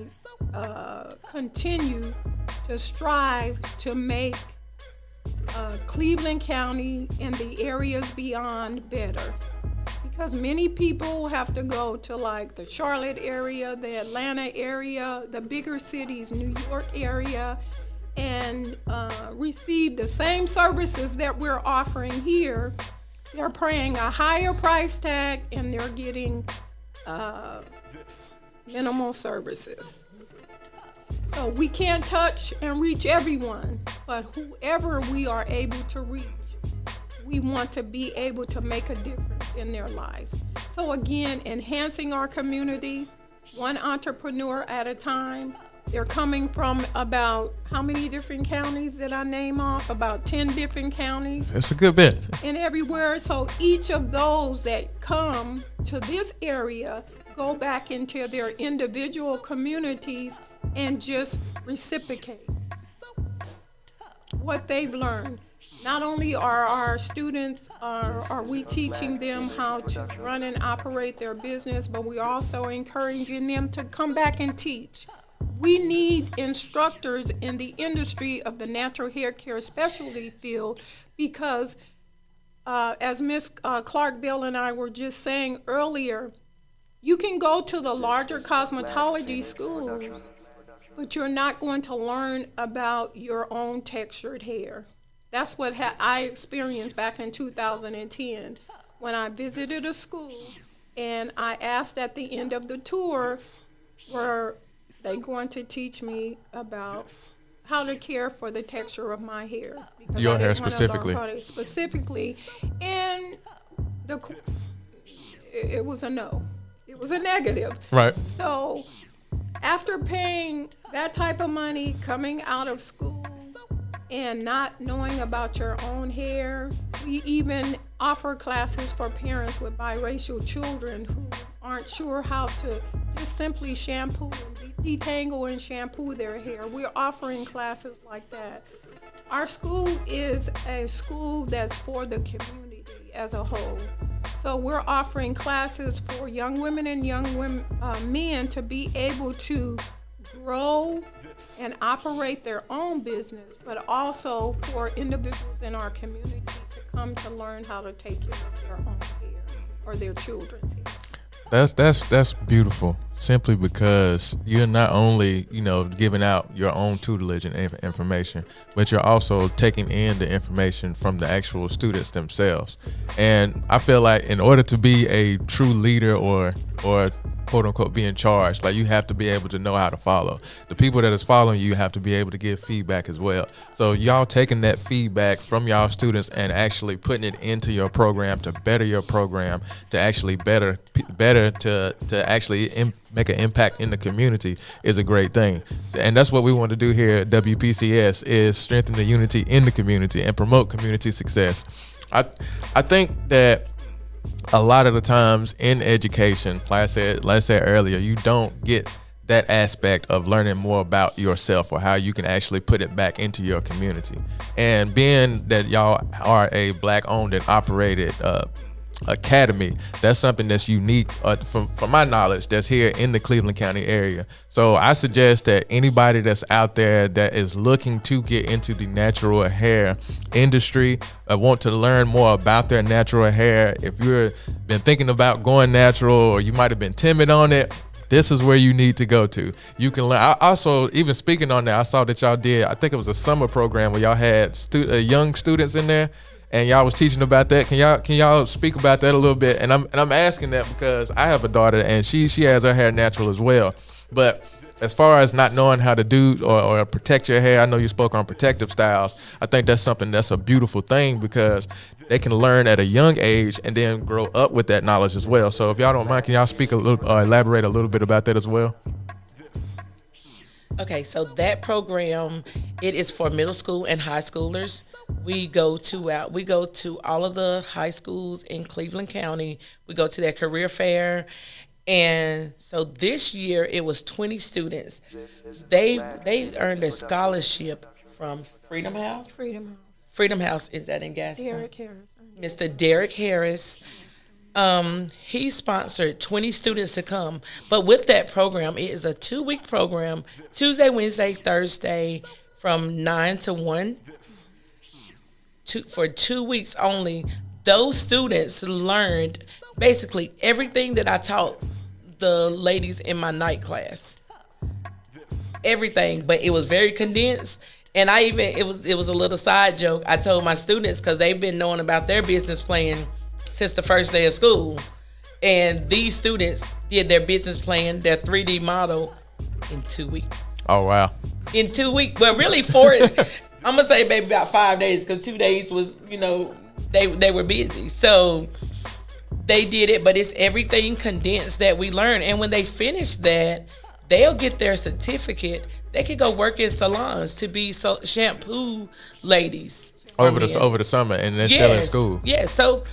G: continue to strive to make Cleveland County and the areas beyond better. Because many people have to go to like the Charlotte area, the Atlanta area, the bigger cities, New York area, and receive the same services that we're offering here. They're paying a higher price tag, and they're getting minimal services. So we can't touch and reach everyone, but whoever we are able to reach, we want to be able to make a difference in their life. So again, enhancing our community, one entrepreneur at a time. They're coming from about, how many different counties did I name off? About 10 different counties.
A: That's a good bit.
G: And everywhere. So each of those that come to this area go back into their individual communities and just reciprocate what they've learned. Not only are our students, are we teaching them how to run and operate their business, but we're also encouraging them to come back and teach. We need instructors in the industry of the natural hair care specialty field because, as Ms. Clark Bell and I were just saying earlier, you can go to the larger cosmetology schools, but you're not going to learn about your own textured hair. That's what I experienced back in 2010 when I visited a school, and I asked at the end of the tour, were they going to teach me about how to care for the texture of my hair? Because
A: your hair specifically.
G: Specifically, and it was a no. It was a negative.
A: Right.
G: So after paying that type of money, coming out of school, and not knowing about your own hair, we even offer classes for parents with biracial children who aren't sure how to just simply shampoo and detangle and shampoo their hair. We're offering classes like that. Our school is a school that's for the community as a whole. So we're offering classes for young women and young men to be able to grow and operate their own business, but also for individuals in our community to come to learn how to take care of their own hair or their children's hair.
A: That's beautiful. Simply because you're not only, giving out your own tutelage and information, but you're also taking in the information from the actual students themselves. And I feel like in order to be a true leader or quote unquote be in charge. Like, you have to be able to know how to follow. The people that is following you have to be able to give feedback as well. So y'all taking that feedback from y'all students and actually putting it into your program to better your program, to actually better to actually make an impact in the community is a great thing. And that's what we want to do here at WPCS, is strengthen the unity in the community and promote community success. I think that a lot of the times in education, like I said earlier, you don't get that aspect of learning more about yourself or how you can actually put it back into your community. And being that y'all are a Black owned and operated academy, that's something that's unique from my knowledge that's here in the Cleveland County area. So I suggest that anybody that's out there that is looking to get into the natural hair industry, want to learn more about their natural hair, if you've been thinking about going natural or you might have been timid on it, this is where you need to go to. You can learn. I also, even speaking on that, I saw that y'all did, I think it was a summer program where y'all had young students in there, and y'all was teaching about that. Can y'all speak about that a little bit? And I'm asking that because I have a daughter and she has her hair natural as well. But as far as not knowing how to do or protect your hair, I know you spoke on protective styles. I think that's something that's a beautiful thing because they can learn at a young age and then grow up with that knowledge as well. So if y'all don't mind, can y'all speak a little, elaborate a little bit about that as well?
H: Okay, so that program, it is for middle school and high schoolers. We go to all of the high schools in Cleveland County. We go to their career fair. And so this year it was 20 students. They earned a scholarship from Freedom House. Freedom House is that in Gaston?
G: Derek Harris.
H: Mr. Derek Harris. He sponsored 20 students to come. But with that program, it is a 2-week program, Tuesday, Wednesday, Thursday, from 9 to 1. For 2 weeks only. Those students learned basically everything that I taught the ladies in my night class. Everything, but it was very condensed. And it was a little side joke. I told my students, because they've been knowing about their business plan since the first day of school. And these students did their business plan, their 3D model, in 2 weeks.
A: Oh, wow.
H: In 2 weeks. Well, really 4, I'm going to say maybe about 5 days, because 2 days was, they were busy. So they did it, but it's everything condensed that we learn. And when they finish that, they'll get their certificate. They could go work in salons to be shampoo ladies
A: over the summer, and they're still in school.
H: Yeah, so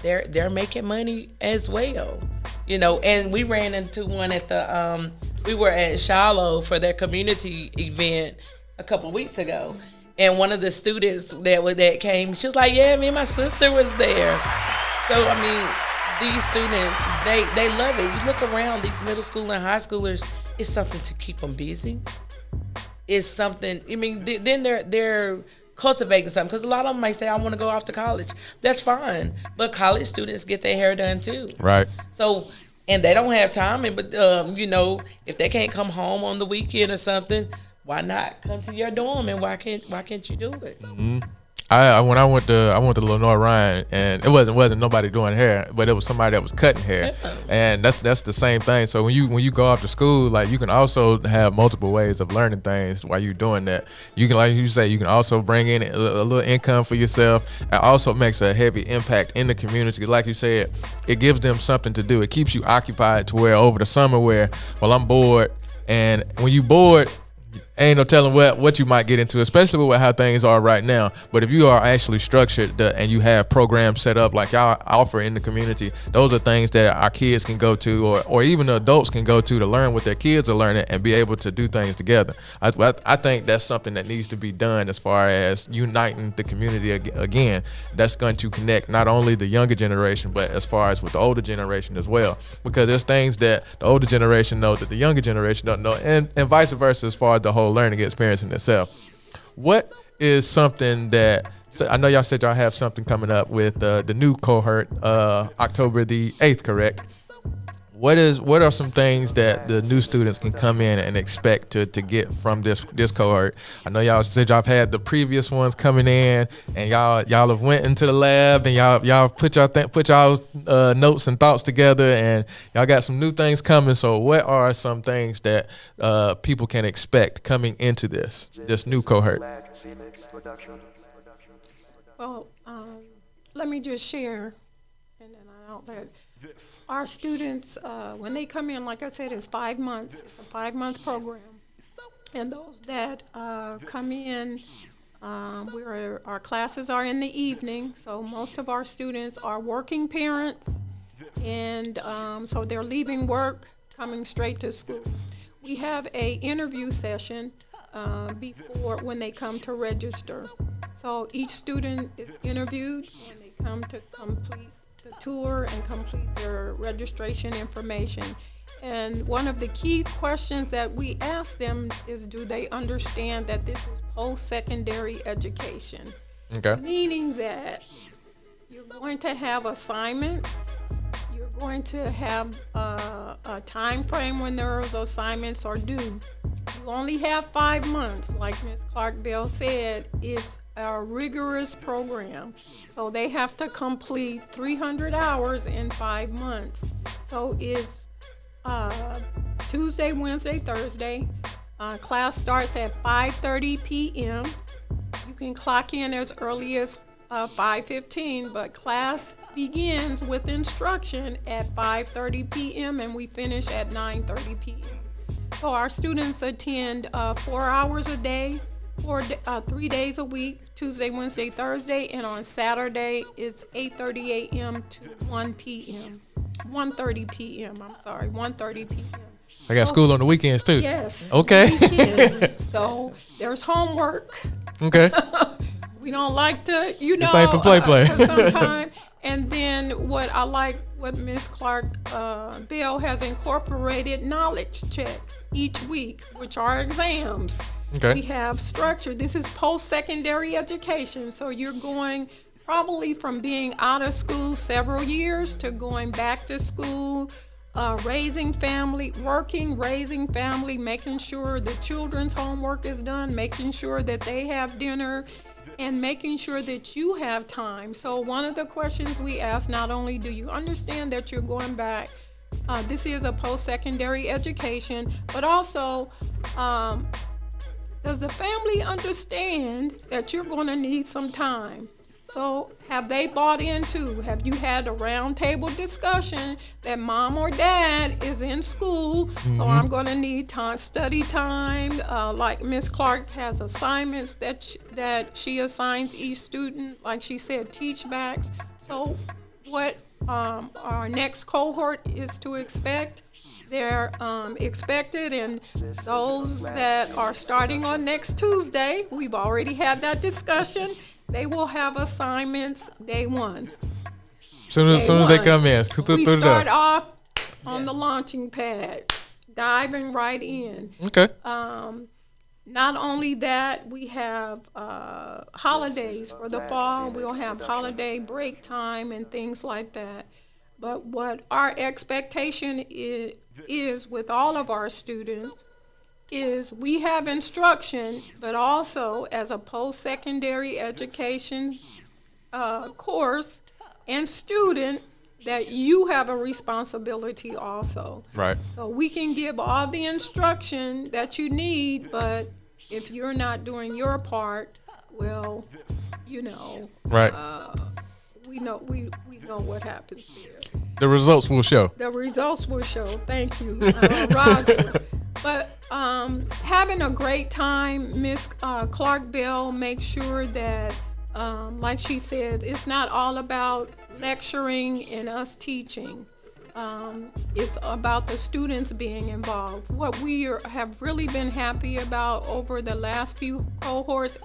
H: they're making money as well, And we ran into one at the we were at Shiloh for their community event a couple weeks ago, and one of the students that came, she was like, "Yeah, me and my sister was there." So I mean, these students, they love it. You look around, these middle school and high schoolers, it's something to keep them busy. It's something. I mean, then they're cultivating something, because a lot of them might say, "I want to go off to college." That's fine, but college students get their hair done too.
A: Right.
H: So, and they don't have time, but if they can't come home on the weekend or something, why not come to your dorm, and why can't you do it?
A: Mm-hmm. When I went to Lenore Ryan, and it wasn't nobody doing hair, but it was somebody that was cutting hair, and that's the same thing. So when you go off to school, like, you can also have multiple ways of learning things while you're doing that. You can, like you say, you can also bring in a little income for yourself. It also makes a heavy impact in the community. Like you said, it gives them something to do. It keeps you occupied to where over the summer, where, well, I'm bored, and when you bored, ain't no telling what you might get into, especially with how things are right now. But if you are actually structured and you have programs set up like y'all offer in the community, those are things that our kids can go to, or even the adults can go to learn what their kids are learning and be able to do things together. I think that's something that needs to be done as far as uniting the community again. That's going to connect not only the younger generation, but as far as with the older generation as well. Because there's things that the older generation know that the younger generation don't know, and vice versa as far as the whole learning experience in itself. What is something that, so I know y'all said y'all have something coming up with the new cohort, October the 8th, correct? what are some things that the new students can come in and expect to get from this cohort? I know y'all said y'all had the previous ones coming in, and y'all have went into the lab and y'all put y'all notes and thoughts together, and y'all got some new things coming. So what are some things that people can expect coming into this new cohort?
G: Well, let me just share, and then I'll let our students, when they come in, like I said, it's 5 months. It's a 5-month program. And those that come in, our classes are in the evening, so most of our students are working parents, and so they're leaving work, coming straight to school. We have a interview session before when they come to register. So each student is interviewed when they come to complete the tour and complete their registration information. And one of the key questions that we ask them is, do they understand that this is post-secondary education?
A: Okay.
G: Meaning that you're going to have assignments, you're going to have a time frame when those assignments are due. You only have 5 months, like Ms. Clark-Bell said. It's a rigorous program, so they have to complete 300 hours in 5 months. So it's Tuesday, Wednesday, Thursday. Class starts at 5:30 p.m. You can clock in as early as 5:15, but class begins with instruction at 5:30 p.m. and we finish at 9:30 p.m. So our students attend 4 hours a day, 3 days a week, Tuesday, Wednesday, Thursday, and on Saturday it's 8:30 a.m. to 1:30 p.m. 1:30 p.m.
A: I got school on the weekends too.
G: Yes.
A: Okay.
G: So there's homework.
A: Okay.
G: We don't like to,
A: This ain't for play.
G: Sometime. And then what Ms. Clark-Bell has incorporated knowledge checks each week, which are exams.
A: Okay.
G: We have structure. This is post-secondary education, so you're going probably from being out of school several years to going back to school, raising family, raising family, making sure the children's homework is done, making sure that they have dinner, and making sure that you have time. So one of the questions we ask, not only do you understand that you're going back, this is a post-secondary education, but also, does the family understand that you're going to need some time? So have they bought into, have you had a round table discussion that mom or dad is in school, so I'm going to need time, study time, like Ms. Clark has assignments that she assigns each student, like she said, teach backs. So what our next cohort is to expect, they're expected, and those that are starting on next Tuesday, we've already had that discussion, they will have assignments day one.
A: Soon as they come in,
G: we start off on the launching pad, diving right in.
A: Okay.
G: Not only that, we have holidays for the fall. We'll have holiday break time and things like that. But what our expectation is with all of our students is we have instruction, but also as a post-secondary education course and student, that you have a responsibility also.
A: Right.
G: So we can give all the instruction that you need, but if you're not doing your part, well,
A: right.
G: We know what happens there.
A: The results will show.
G: The results will show. Thank you, Roger. But having a great time, Ms. Clark-Bell makes sure that, like she said, it's not all about lecturing and us teaching. It's about the students being involved. What we have really been happy about over the last few cohorts,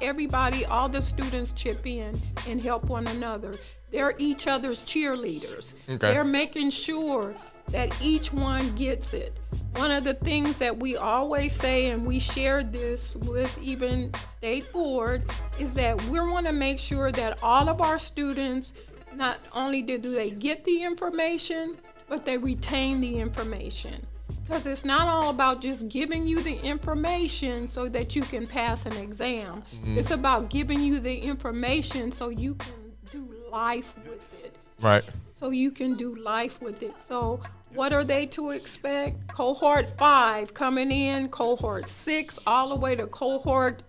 G: all the students chip in and help one another. They're each other's cheerleaders. Okay. They're making sure that each one gets it. One of the things that we always say, and we shared this with even State Board, is that we want to make sure that all of our students, not only do they get the information, but they retain the information. Because it's not all about just giving you the information so that you can pass an exam. It's about giving you the information so you can do life with it.
A: Right.
G: So you can do life with it. So what are they to expect? Cohort 5 coming in, cohort 6, all the way to cohort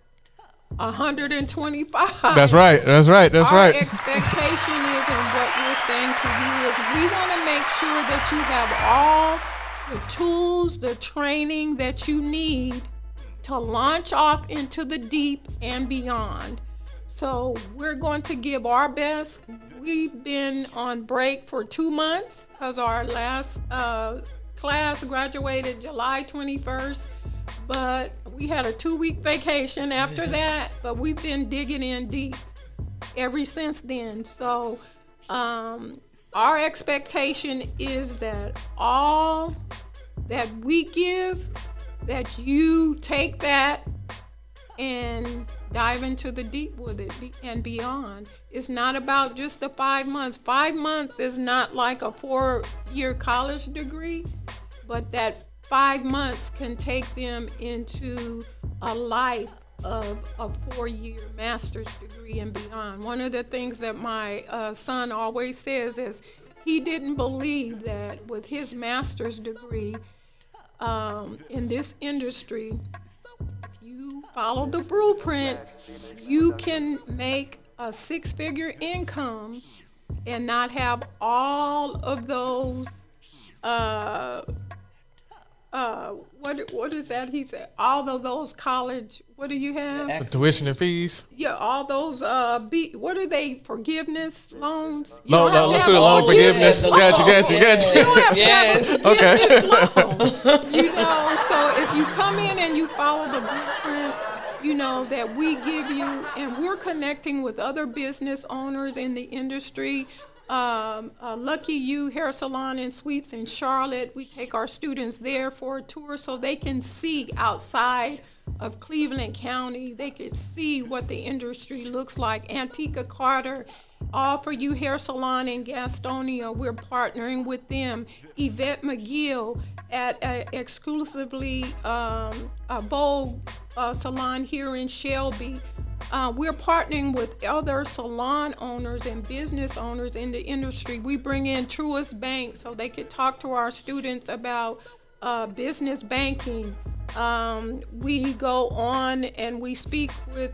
G: 125.
A: That's right. That's right. That's
G: Our
A: right.
G: expectation is, and what we're saying to you is, we want to make sure that you have all the tools, the training that you need to launch off into the deep and beyond. So we're going to give our best. We've been on break for 2 months because our last class graduated July 21st, but we had a 2-week vacation after that, but we've been digging in deep ever since then. So our expectation is that all that we give, that you take that and dive into the deep with it and beyond. It's not about just the 5 months. 5 months is not like a 4-year college degree, but that 5 months can take them into a life of a 4-year master's degree and beyond. One of the things that my son always says is he didn't believe that with his master's degree in this industry, if you follow the blueprint, you can make a 6-figure income and not have all of those what is that? He said all of those college. What do you have?
A: Tuition and fees.
G: Yeah, all those what are they? Forgiveness loans.
A: Let's do the loan forgiveness. Got you.
G: You don't have to have a forgiveness loan. So if you come in and you follow the blueprint, that we give you, and we're connecting with other business owners in the industry. Lucky You Hair Salon and Suites in Charlotte. We take our students there for a tour so they can see outside of Cleveland County. They can see what the industry looks like. Antica Carter, All For You Hair Salon in Gastonia, we're partnering with them. Yvette McGill at exclusively a Vogue salon here in Shelby. We're partnering with other salon owners and business owners in the industry. We bring in Truist Bank so they could talk to our students about business banking. We go on and we speak with,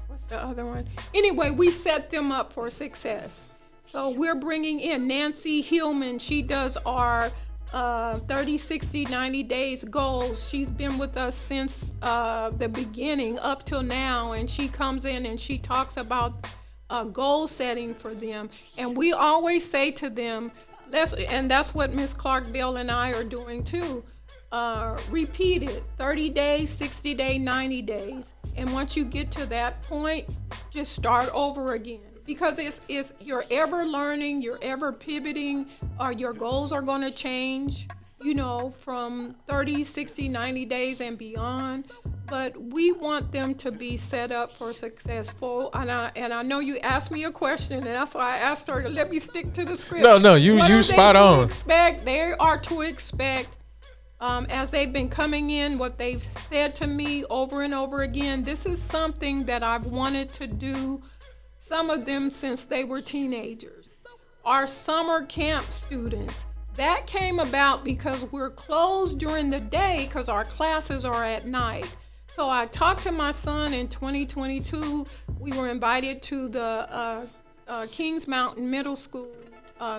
G: what's the other one? Anyway, we set them up for success. So we're bringing in Nancy Hillman. She does our 30, 60, 90 days goals. She's been with us since the beginning up till now, and she comes in and she talks about goal setting for them. And we always say to them, and that's what Ms. Clark Bell and I are doing too, repeat it, 30 days, 60 days, 90 days. And once you get to that point, just start over again. Because it's you're ever learning, you're ever pivoting, your goals are going to change, from 30, 60, 90 days and beyond. But we want them to be set up for successful. And I know you asked me a question, and that's why I asked her to let me stick to the script.
A: No, you spot on.
G: They are to expect, as they've been coming in, what they've said to me over and over again. This is something that I've wanted to do, some of them since they were teenagers. Our summer camp students, that came about because we're closed during the day because our classes are at night. So I talked to my son in 2022. We were invited to the Kings Mountain Middle School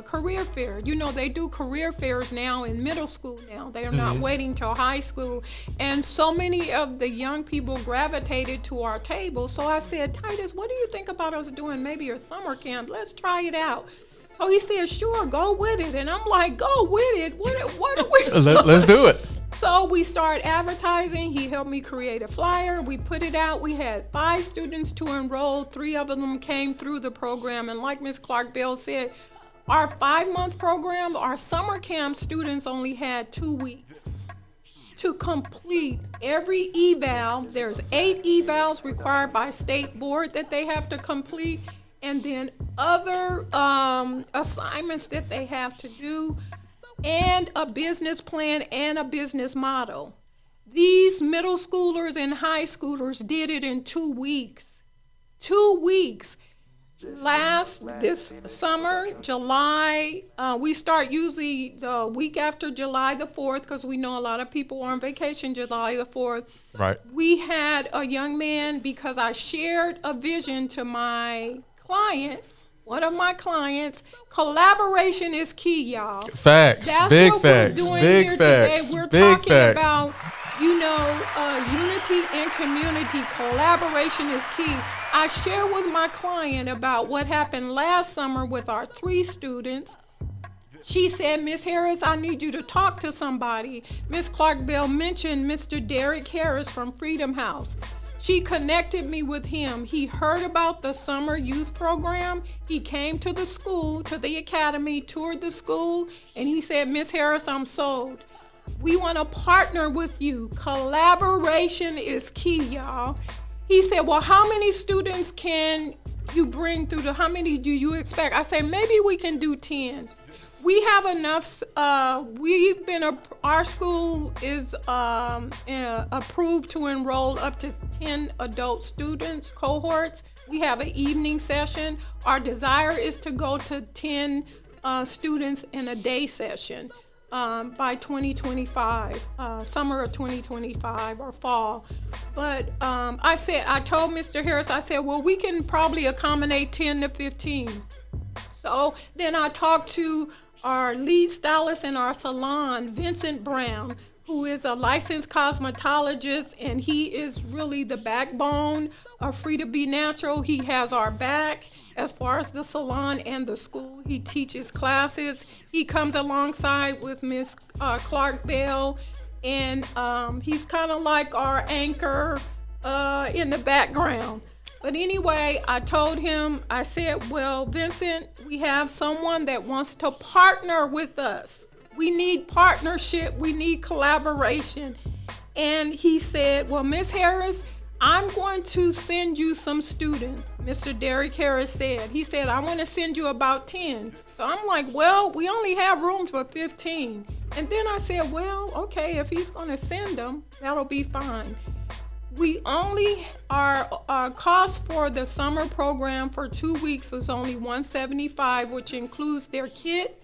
G: career fair. They do career fairs now in middle school now. They are not waiting till high school. And so many of the young people gravitated to our table. So I said, Titus, what do you think about us doing maybe a summer camp? Let's try it out. So he said, sure, go with it. And I'm like, go with it? What are we doing?
A: Let's do it.
G: So we started advertising. He helped me create a flyer. We put it out. We had 5 students to enroll. 3 of them came through the program. And like Ms. Clark Bell said, our 5-month program, our summer camp students only had 2 weeks to complete every eval. There's 8 evals required by state board that they have to complete. and then other assignments that they have to do, and a business plan and a business model. These middle schoolers and high schoolers did it in 2 weeks. 2 weeks. This summer, July, we start usually the week after July the 4th, because we know a lot of people are on vacation July the 4th.
A: Right.
G: We had a young man, because I shared a vision to my client, one of my clients. Collaboration is key, y'all.
A: Facts.
G: That's
A: Big
G: what
A: facts.
G: we're doing
A: Big
G: here
A: facts.
G: today. We're
A: Big
G: talking
A: facts.
G: about, unity and community. Collaboration is key. I share with my client about what happened last summer with our 3 students. She said, Miss Harris, I need you to talk to somebody. Miss Clark Bell mentioned Mr. Derek Harris from Freedom House. She connected me with him. He heard about the summer youth program. He came to the school, to the academy, toured the school, and he said, Miss Harris, I'm sold. We want to partner with you. Collaboration is key, y'all. He said, well, how many students can you bring through how many do you expect? I said, maybe we can do 10. We have enough, our school is approved to enroll up to 10 adult students, cohorts. We have an evening session. Our desire is to go to 10 students in a day session by 2025, summer of 2025 or fall. But I told Mr. Harris, I said, well, we can probably accommodate 10 to 15. So then I talked to our lead stylist in our salon, Vincent Brown, who is a licensed cosmetologist, and he is really the backbone of Free2BNatural. He has our back as far as the salon and the school. He teaches classes. He comes alongside with Miss Clark Bell, and he's kind of like our anchor in the background. But anyway, I told him, I said, well, Vincent, we have someone that wants to partner with us. We need partnership. We need collaboration. And he said, well, Miss Harris, I'm going to send you some students. Mr. Derek Harris said, he said, I want to send you about 10. So I'm like, well, we only have room for 15. And then I said, well, okay, if he's going to send them, that'll be fine. We only, our cost for the summer program for 2 weeks was only $175, which includes their kit,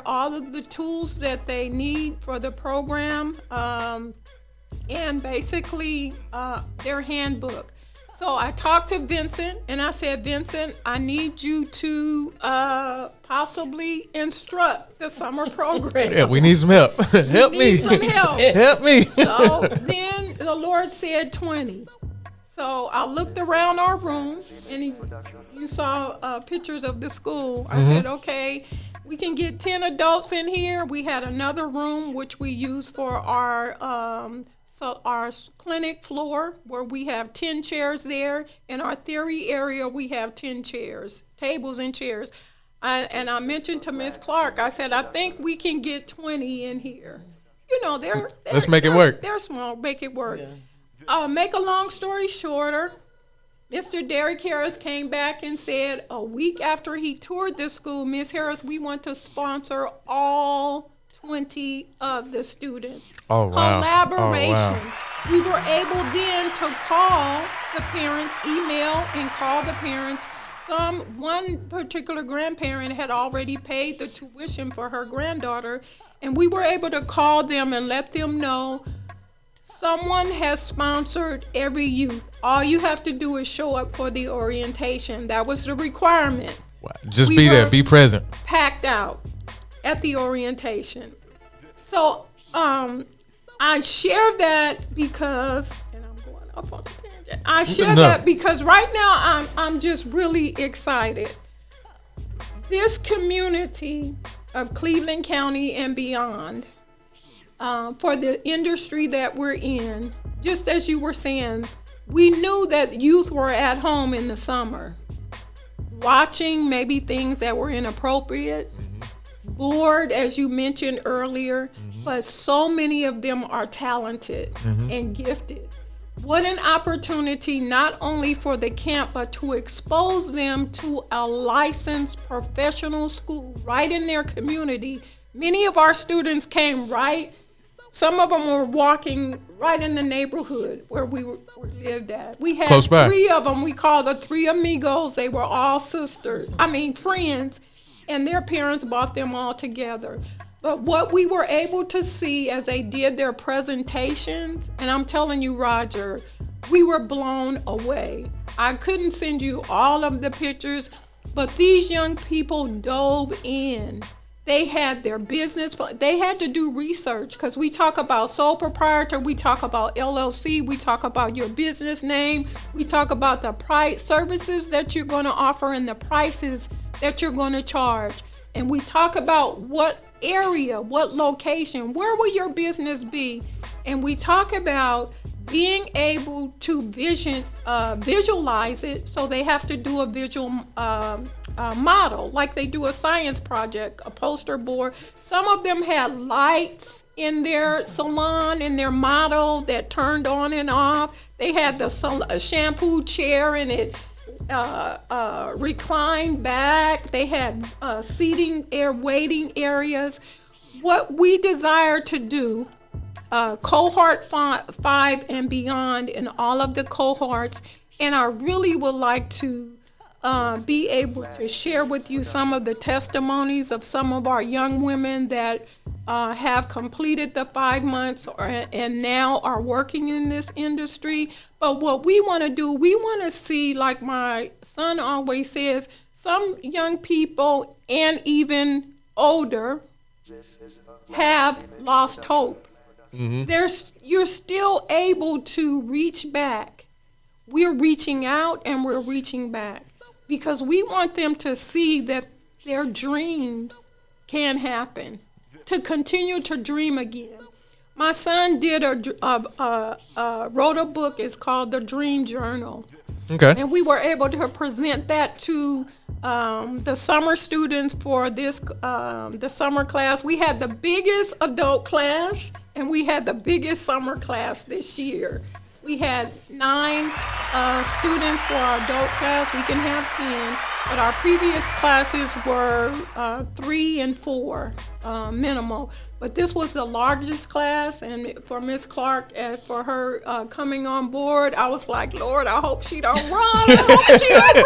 G: all of the tools that they need for the program, and basically their handbook. So I talked to Vincent, and I said, Vincent, I need you to possibly instruct the summer program.
A: Yeah, we need some help. Help me.
G: Need some help.
A: Help me.
G: So then the Lord said 20. So I looked around our room, and you saw pictures of the school. I said, okay, we can get 10 adults in here. We had another room which we use for our clinic floor, where we have 10 chairs there. In our theory area, we have 10 chairs, tables and chairs. And I mentioned to Miss Clark, I said, I think we can get 20 in here. You know,
A: let's make it work.
G: They're small, make it work. Yeah. Make a long story shorter, Mr. Derek Harris came back and said a week after he toured the school, Miss Harris, we want to sponsor all 20 of the students.
A: Oh, wow.
G: Collaboration.
A: Oh, wow.
G: We were able then to call the parents, email and call the parents. One particular grandparent had already paid the tuition for her granddaughter, and we were able to call them and let them know someone has sponsored every youth. All you have to do is show up for the orientation. That was the requirement.
A: Wow. Just be there, be present.
G: Packed out at the orientation. So I share that because, and I'm going off on a tangent. I share that because right now I'm just really excited. This community of Cleveland County and beyond, for the industry that we're in, just as you were saying, we knew that youth were at home in the summer, watching maybe things that were inappropriate, bored, as you mentioned earlier, but so many of them are talented and gifted. what an opportunity not only for the camp, but to expose them to a licensed professional school right in their community. Many of our students came some of them were walking right in the neighborhood where we lived at. We had
A: Close by.
G: 3 of them. We called the 3 amigos. They were all friends, and their parents brought them all together. But what we were able to see as they did their presentations, and I'm telling you, Roger, we were blown away. I couldn't send you all of the pictures, but these young people dove in. They had their business, they had to do research, because we talk about sole proprietor, we talk about LLC, we talk about your business name, we talk about the price services that you're going to offer and the prices that you're going to charge. And we talk about what area, what location, where will your business be? And we talk about being able to visualize it, so they have to do a visual model, like they do a science project, a poster board. Some of them had lights in their salon, in their model, that turned on and off. They had the shampoo chair, and it reclined back. They had waiting areas. What we desire to do, cohort 5 and beyond, in all of the cohorts, and I really would like to be able to share with you some of the testimonies of some of our young women that have completed the 5 months and now are working in this industry. But what we want to do, we want to see, like my son always says, some young people and even older have lost hope. You're still able to reach back. We're reaching out and we're reaching back, because we want them to see that their dreams can happen, to continue to dream again. My son wrote a book. It's called The Dream Journal.
A: Okay.
G: And we were able to present that to the summer students for the summer class. We had the biggest adult class, and we had the biggest summer class this year. We had 9 students for our adult class. We can have 10, but our previous classes were 3 and 4 minimal. But this was the largest class, and for Miss Clark, for her coming on board, I was like, Lord, I hope she don't run. I hope she don't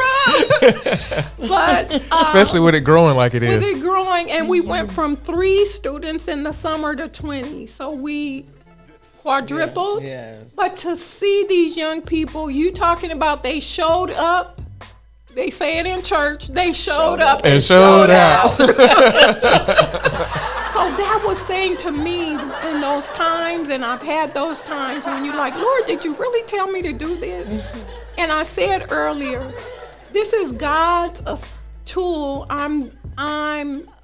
G: run. But
A: especially with it growing like it is.
G: With it growing, and we went from 3 students in the summer to 20. So we quadrupled.
H: Yes.
G: But to see these young people, you talking about they showed up. They say it in church. They showed up
A: and showed out.
G: So that was saying to me in those times, and I've had those times when you're like, Lord, did you really tell me to do this? And I said earlier, this is God's tool. I'm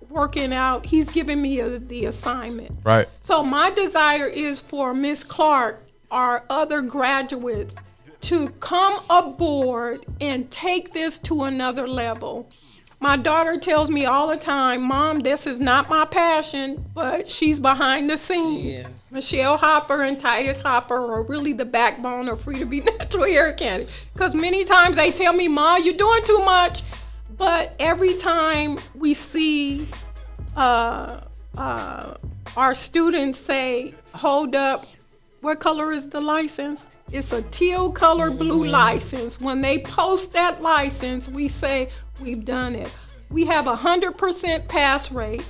G: working out. He's giving me the assignment.
A: Right.
G: So my desire is for Miss Clark, our other graduates, to come aboard and take this to another level. My daughter tells me all the time, Mom, this is not my passion, but she's behind the scenes.
H: Yes.
G: Michelle Hopper and Titus Hopper are really the backbone of Free2BNatural Hair Academy. Because many times they tell me, Ma, you're doing too much. But every time we see our students say, hold up, what color is the license? It's a teal color blue license. When they post that license, we say, we've done it. We have 100% pass rate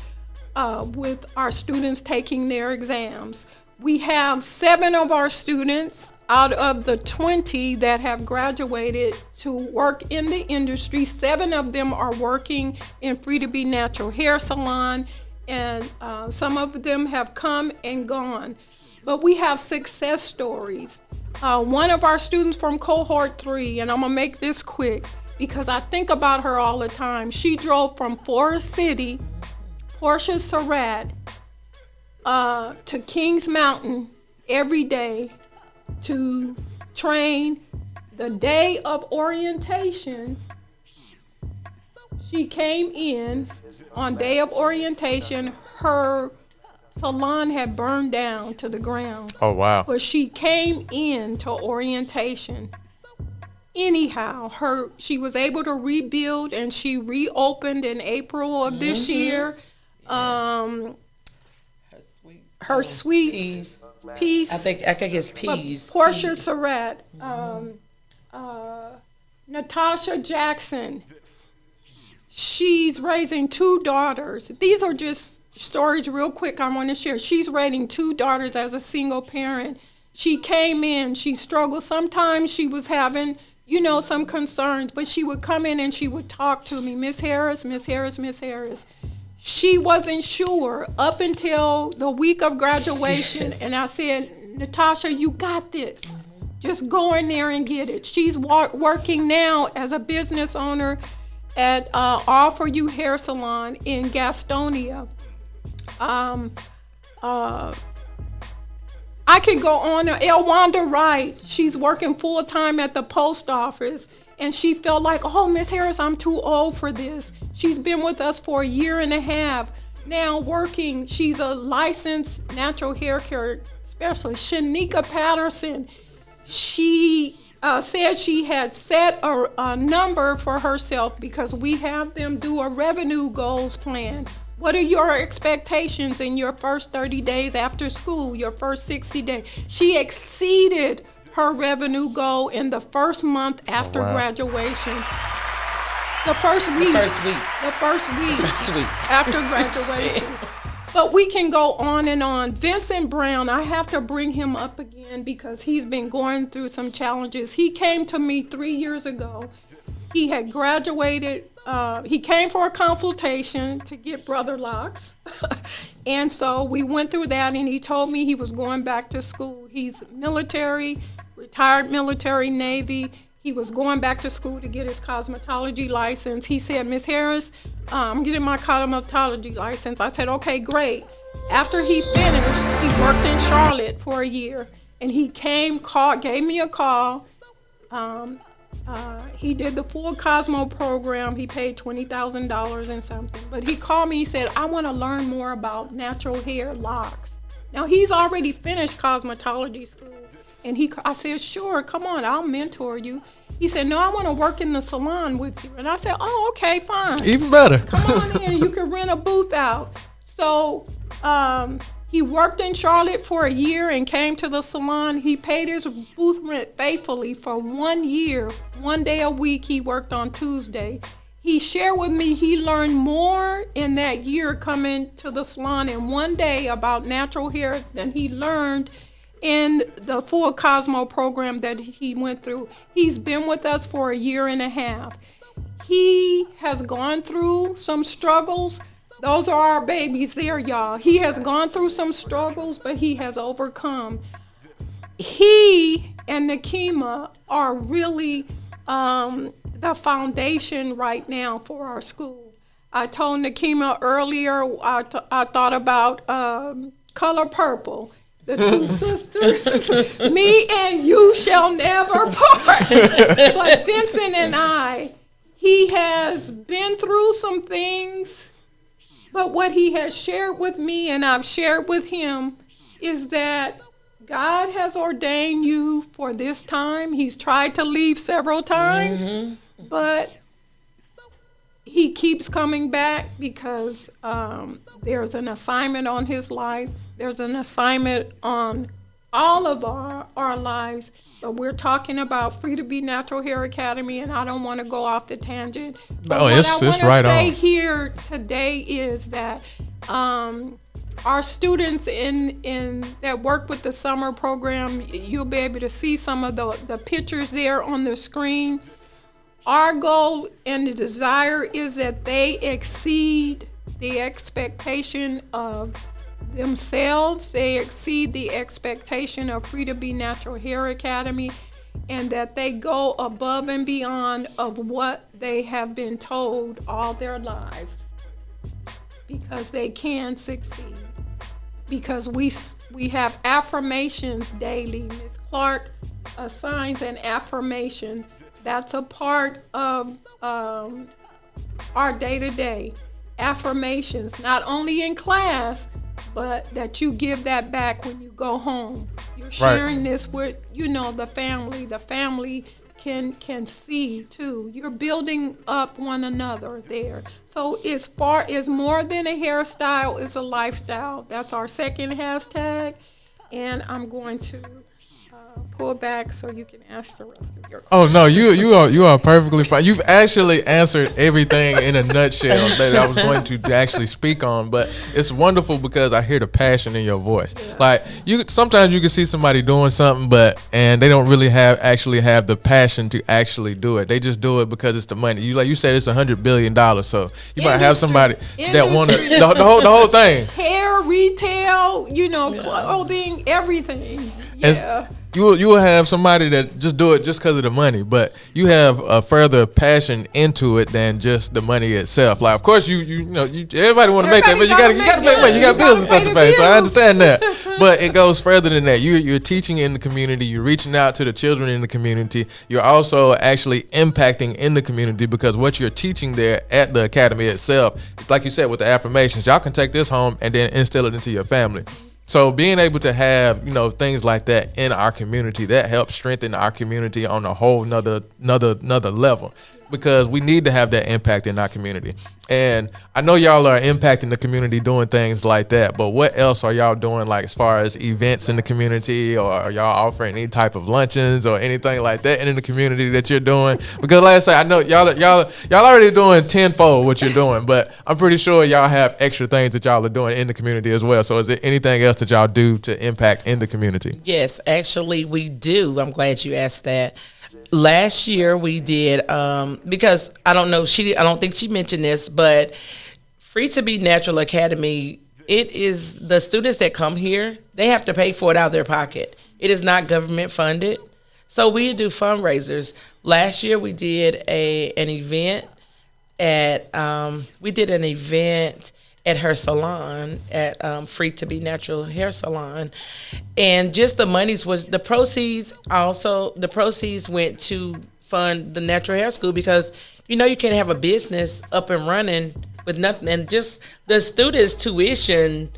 G: with our students taking their exams. We have 7 of our students out of the 20 that have graduated to work in the industry. 7 of them are working in Free2BNatural Hair Salon, and some of them have come and gone. But we have success stories. One of our students from cohort 3, and I'm gonna make this quick because I think about her all the time. She drove from Forest City, Portia Surratt, to Kings Mountain every day to train. The day of orientation, she came in on day of orientation. Her salon had burned down to the ground.
A: Oh, wow.
G: But she came in to orientation. Anyhow, she was able to rebuild, and she reopened in April of this year. Her sweets, Peace.
H: I think it's Peas.
G: Portia Surratt, Natasha Jackson. She's raising 2 daughters. These are just stories real quick I want to share. She's raising 2 daughters as a single parent. She came in, she struggled. Sometimes she was having, some concerns, but she would come in and she would talk to me, Miss Harris, Miss Harris, Miss Harris. She wasn't sure up until the week of graduation, and I said, Natasha, you got this. Just go in there and get it. She's working now as a business owner at All For You Hair Salon in Gastonia. I could go on. Elwanda Wright, she's working full time at the post office, and she felt like, oh, Miss Harris, I'm too old for this. She's been with us for a year and a half now working. She's a licensed natural hair care specialist. Shanika Patterson, she said she had set a number for herself because we have them do a revenue goals plan. What are your expectations in your first 30 days after school, your first 60 days? She exceeded her revenue goal in the first month after graduation. The first week after graduation. But we can go on and on. Vincent Brown, I have to bring him up again because he's been going through some challenges. He came to me 3 years ago. He had graduated. He came for a consultation to get brother locks. And so we went through that, and he told me he was going back to school. He's military, retired military, Navy. He was going back to school to get his cosmetology license. He said, Miss Harris, I'm getting my cosmetology license. I said, okay, great. After he finished, he worked in Charlotte for a year, and he gave me a call. He did the full Cosmo program. He paid $20,000 and something. But he called me, he said, I want to learn more about natural hair locks. Now, he's already finished cosmetology school. And I said, sure, come on, I'll mentor you. He said, no, I want to work in the salon with you. And I said, oh, okay, fine.
A: Even better.
G: Come on in, you can rent a booth out. So he worked in Charlotte for a year and came to the salon. He paid his booth rent faithfully for 1 year. 1 day a week he worked on Tuesday. He shared with me he learned more in that year coming to the salon in 1 day about natural hair than he learned in the full Cosmo program that he went through. He's been with us for a year and a half. He has gone through some struggles. Those are our babies there, y'all. He has gone through some struggles, but he has overcome. He and Nakima are really the foundation right now for our school. I told Nakima earlier, I thought about Color Purple. The 2 sisters, me and you shall never part. But Vincent and he has been through some things, but what he has shared with me and I've shared with him is that God has ordained you for this time. He's tried to leave several times, but he keeps coming back because there's an assignment on his life. There's an assignment on all of our lives. But we're talking about Free2BNatural Hair Academy, and I don't want to go off the tangent. But what I want to say here today is that our students that work with the summer program, you'll be able to see some of the pictures there on the screen. Our goal and the desire is that they exceed the expectation of themselves. They exceed the expectation of Free2BNatural Hair Academy, and that they go above and beyond of what they have been told all their lives, because they can succeed. Because we have affirmations daily. Ms. Clark assigns an affirmation. That's a part of our day-to-day affirmations, not only in class, but that you give that back when you go home. You're sharing this with, the family. The family can see too. You're building up one another there. So as far as more than a hairstyle, it's a lifestyle. That's our second hashtag. And I'm going to pull back so you can ask the rest of your questions.
A: Oh no, you are perfectly fine. You've actually answered everything in a nutshell that I was going to actually speak on. But it's wonderful because I hear the passion in your voice. Yeah. Like sometimes you can see somebody doing something, and they don't really have the passion to actually do it. They just do it because it's the money. You said it's $100 billion, so you might have somebody that want the whole thing.
G: Hair, retail, clothing, everything. Yeah.
A: You will have somebody that just do it just because of the money, but you have a further passion into it than just the money itself. Like, of course, everybody want to make that, but you gotta make money. You got bills and stuff to pay, so I understand that. But it goes further than that. You're teaching in the community. You're reaching out to the children in the community. You're also actually impacting in the community because what you're teaching there at the academy itself, like you said with the affirmations, y'all can take this home and then instill it into your family. So being able to have, things like that in our community, that helps strengthen our community on a whole nother level, because we need to have that impact in our community. And I know y'all are impacting the community doing things like that, but what else are y'all doing, like as far as events in the community, or are y'all offering any type of luncheons or anything like that in the community that you're doing? Because like I say, I know y'all already doing tenfold what you're doing, but I'm pretty sure y'all have extra things that y'all are doing in the community as well. So is there anything else that y'all do to impact in the community?
H: Yes, actually we do. I'm glad you asked that. Last year we did, because I don't think she mentioned this, but Free2BNatural Academy, it is the students that come here, they have to pay for it out of their pocket. It is not government funded. So we do fundraisers. Last year we did an event at her salon, at Free2BNatural Hair Salon, and just the proceeds went to fund the natural hair school, because you can't have a business up and running with nothing, and just the students' tuition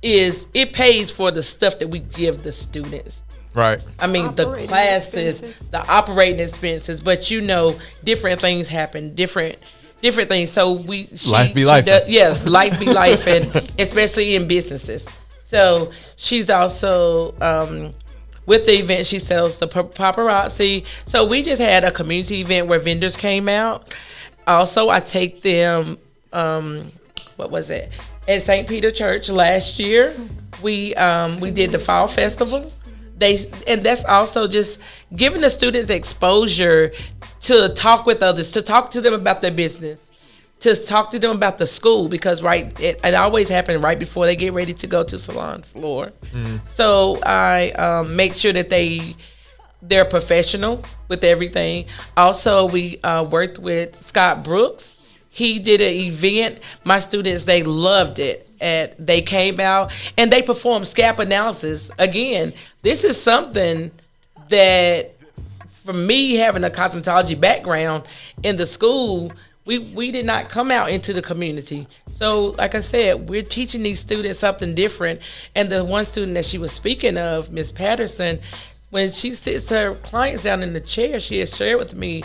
H: it pays for the stuff that we give the students.
A: Right.
H: I mean, the classes, the operating expenses, but different things happen, different things. So life be life. Yes, life be life, and especially in businesses. So she's also with the event. She sells the paparazzi. So we just had a community event where vendors came out. Also, I take them. What was it? At St. Peter Church last year, we did the fall festival. And that's also just giving the students exposure to talk with others, to talk to them about their business, to talk to them about the school, because it always happens right before they get ready to go to salon floor. So I make sure that they're professional with everything. Also, we worked with Scott Brooks. He did an event. My students, they loved it. They came out and they performed scalp analysis. Again, this is something that, for me, having a cosmetology background in the school, we did not come out into the community. So, like I said, we're teaching these students something different. And the one student that she was speaking of, Miss Patterson, when she sits her clients down in the chair, she has shared with me,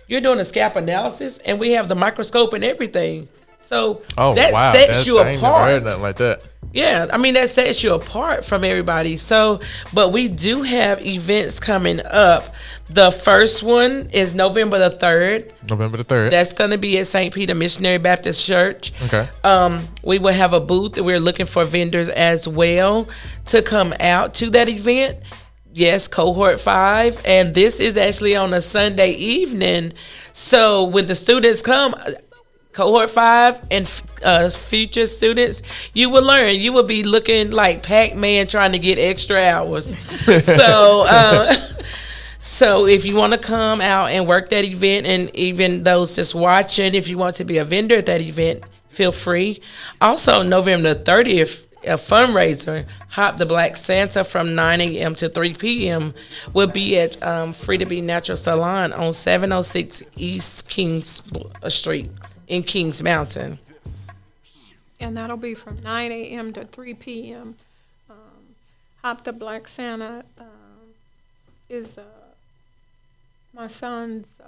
H: you're doing a scalp analysis, and we have the microscope and everything. So sets you apart. I ain't never heard nothing like that. Yeah, I mean, that sets you apart from everybody. So, but we do have events coming up. The first one is November the 3rd.
A: November the 3rd.
H: That's going to be at St. Peter Missionary Baptist Church.
A: Okay.
H: We will have a booth, and we're looking for vendors as well to come out to that event. Yes, cohort 5, and this is actually on a Sunday evening. So when the students come, cohort 5 and future students, you will learn. You will be looking like Pac-Man trying to get extra hours. So if you want to come out and work that event, and even those just watching, if you want to be a vendor at that event, feel free. Also, November the 30th, a fundraiser, Hop the Black Santa, from 9 a.m. to 3 p.m. will be at Free2BNatural Salon on 706 East Kings Street in Kings Mountain.
G: and that'll be from 9 a.m. to 3 p.m. Hop the Black Santa is my son's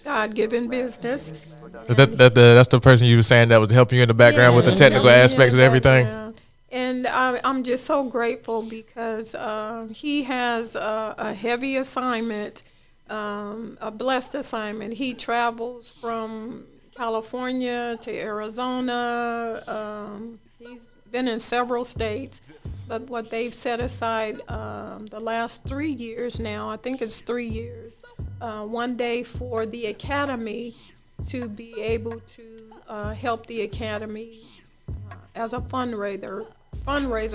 G: God-given business.
A: That's the person you were saying that was helping you in the background with the technical aspects of everything?
G: And I'm just so grateful because he has a heavy assignment, a blessed assignment. He travels from California to Arizona. He's been in several states, but what they've set aside the last 3 years now, I think it's 3 years, one day for the academy to be able to help the academy as a fundraiser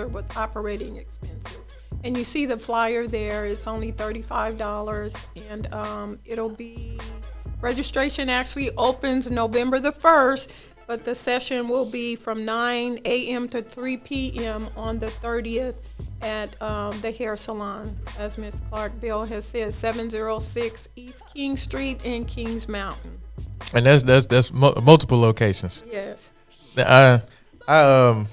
G: with operating expenses. And you see the flyer there. It's only $35, and it'll be, registration actually opens November the 1st, but the session will be from 9 a.m. to 3 p.m. on the 30th at the hair salon, as Ms. Clark Bill has said, 706 East King Street in Kings Mountain.
A: And that's multiple locations.
G: Yes.
A: I'm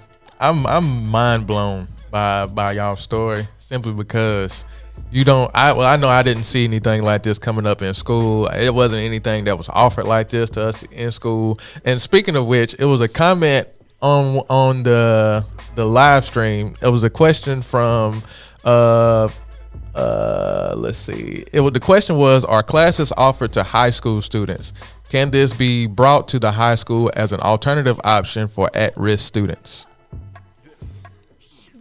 A: mind blown by y'all's story, simply because I know I didn't see anything like this coming up in school. It wasn't anything that was offered like this to us in school. And speaking of which, it was a comment on the live stream. It was a question from let's see. The question was, are classes offered to high school students? Can this be brought to the high school as an alternative option for at-risk students?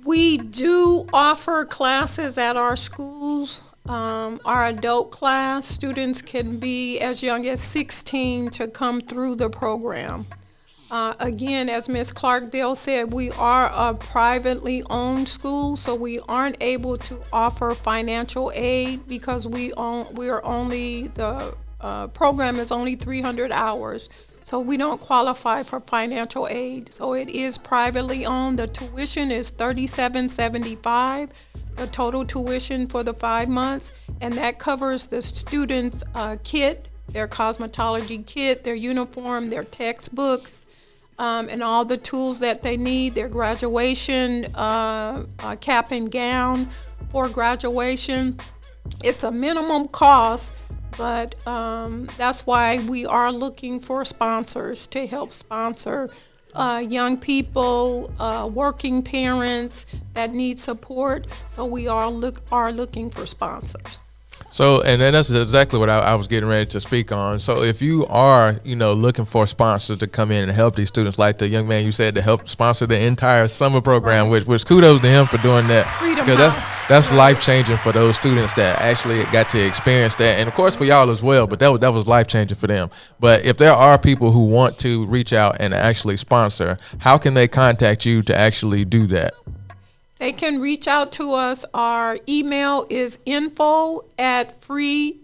G: We do offer classes at our schools. Our adult class, students can be as young as 16 to come through the program. Again, as Ms. Clark Bill said, we are a privately owned school, so we aren't able to offer financial aid because the program is only 300 hours. So we don't qualify for financial aid. So it is privately owned. The tuition is $37.75, the total tuition for the 5 months, and that covers the students' kit, their cosmetology kit, their uniform, their textbooks, and all the tools that they need, their graduation cap and gown for graduation. It's a minimum cost, but that's why we are looking for sponsors to help sponsor young people, working parents that need support. So we are looking for sponsors.
A: So, and then that's exactly what I was getting ready to speak on. So if you are, looking for sponsors to come in and help these students, like the young man you said, to help sponsor the entire summer program, which kudos to him for doing that. Because that's life-changing for those students that actually got to experience that. And of course for y'all as well, but that was life-changing for them. But if there are people who want to reach out and actually sponsor, how can they contact you to actually do that?
G: They can reach out to us. Our email is info@free,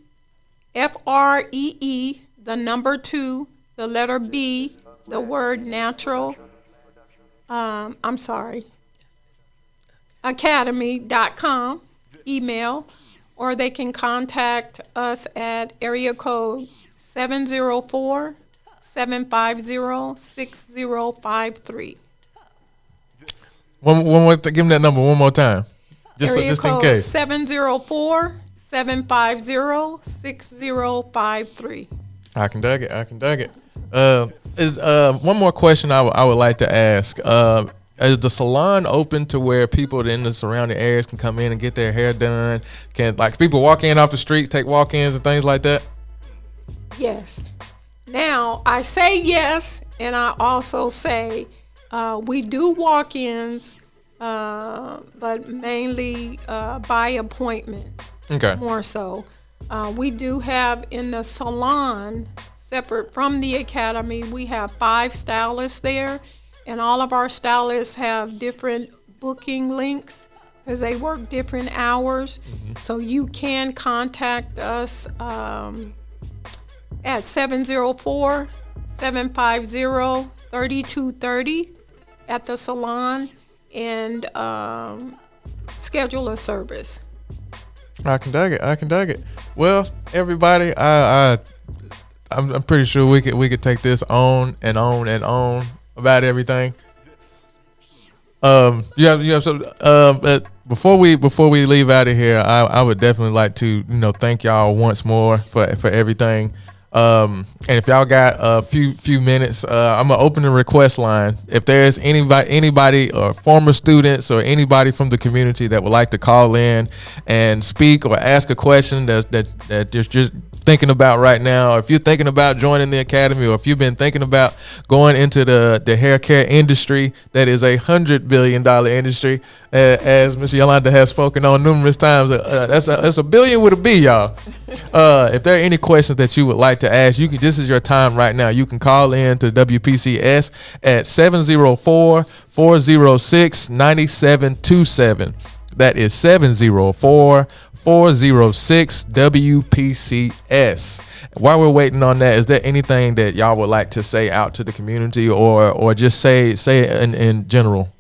G: FREE, the number 2, the letter B, the word natural, academy.com, email, or they can contact us at area code 704-750-6053.
A: One more, give them that number one more time, just in case.
G: 704-750-6053.
A: I can dig it. Is one more question I would like to ask. Is the salon open to where people in the surrounding areas can come in and get their hair done? Can people walk in off the street, take walk-ins and things like that?
G: Yes. Now I say yes, and I also say we do walk-ins, but mainly by appointment.
A: Okay.
G: More so. We do have in the salon, separate from the academy, we have 5 stylists there, and all of our stylists have different booking links because they work different hours. Mm-hmm. So you can contact us at 704-750-3230 at the salon and schedule a service.
A: I can dig it. Well, everybody, I'm pretty sure we could take this on and on and on about everything? You have some. Before we leave out of here, I would definitely like to thank y'all once more for everything. And if y'all got a few minutes, I'm gonna open the request line. If there's anybody or former students or anybody from the community that would like to call in and speak or ask a question that just thinking about right now, or if you're thinking about joining the academy, or if you've been thinking about going into the hair care industry, that is a $100 billion industry, as Ms. Yolanda has spoken on numerous times. That's a billion with a B, y'all. If there are any questions that you would like to ask, this is your time right now. You can call in to WPCS at 704-406-9727. That is 704-406-WPCS. While we're waiting on that, is there anything that y'all would like to say out to the community, or just say in general?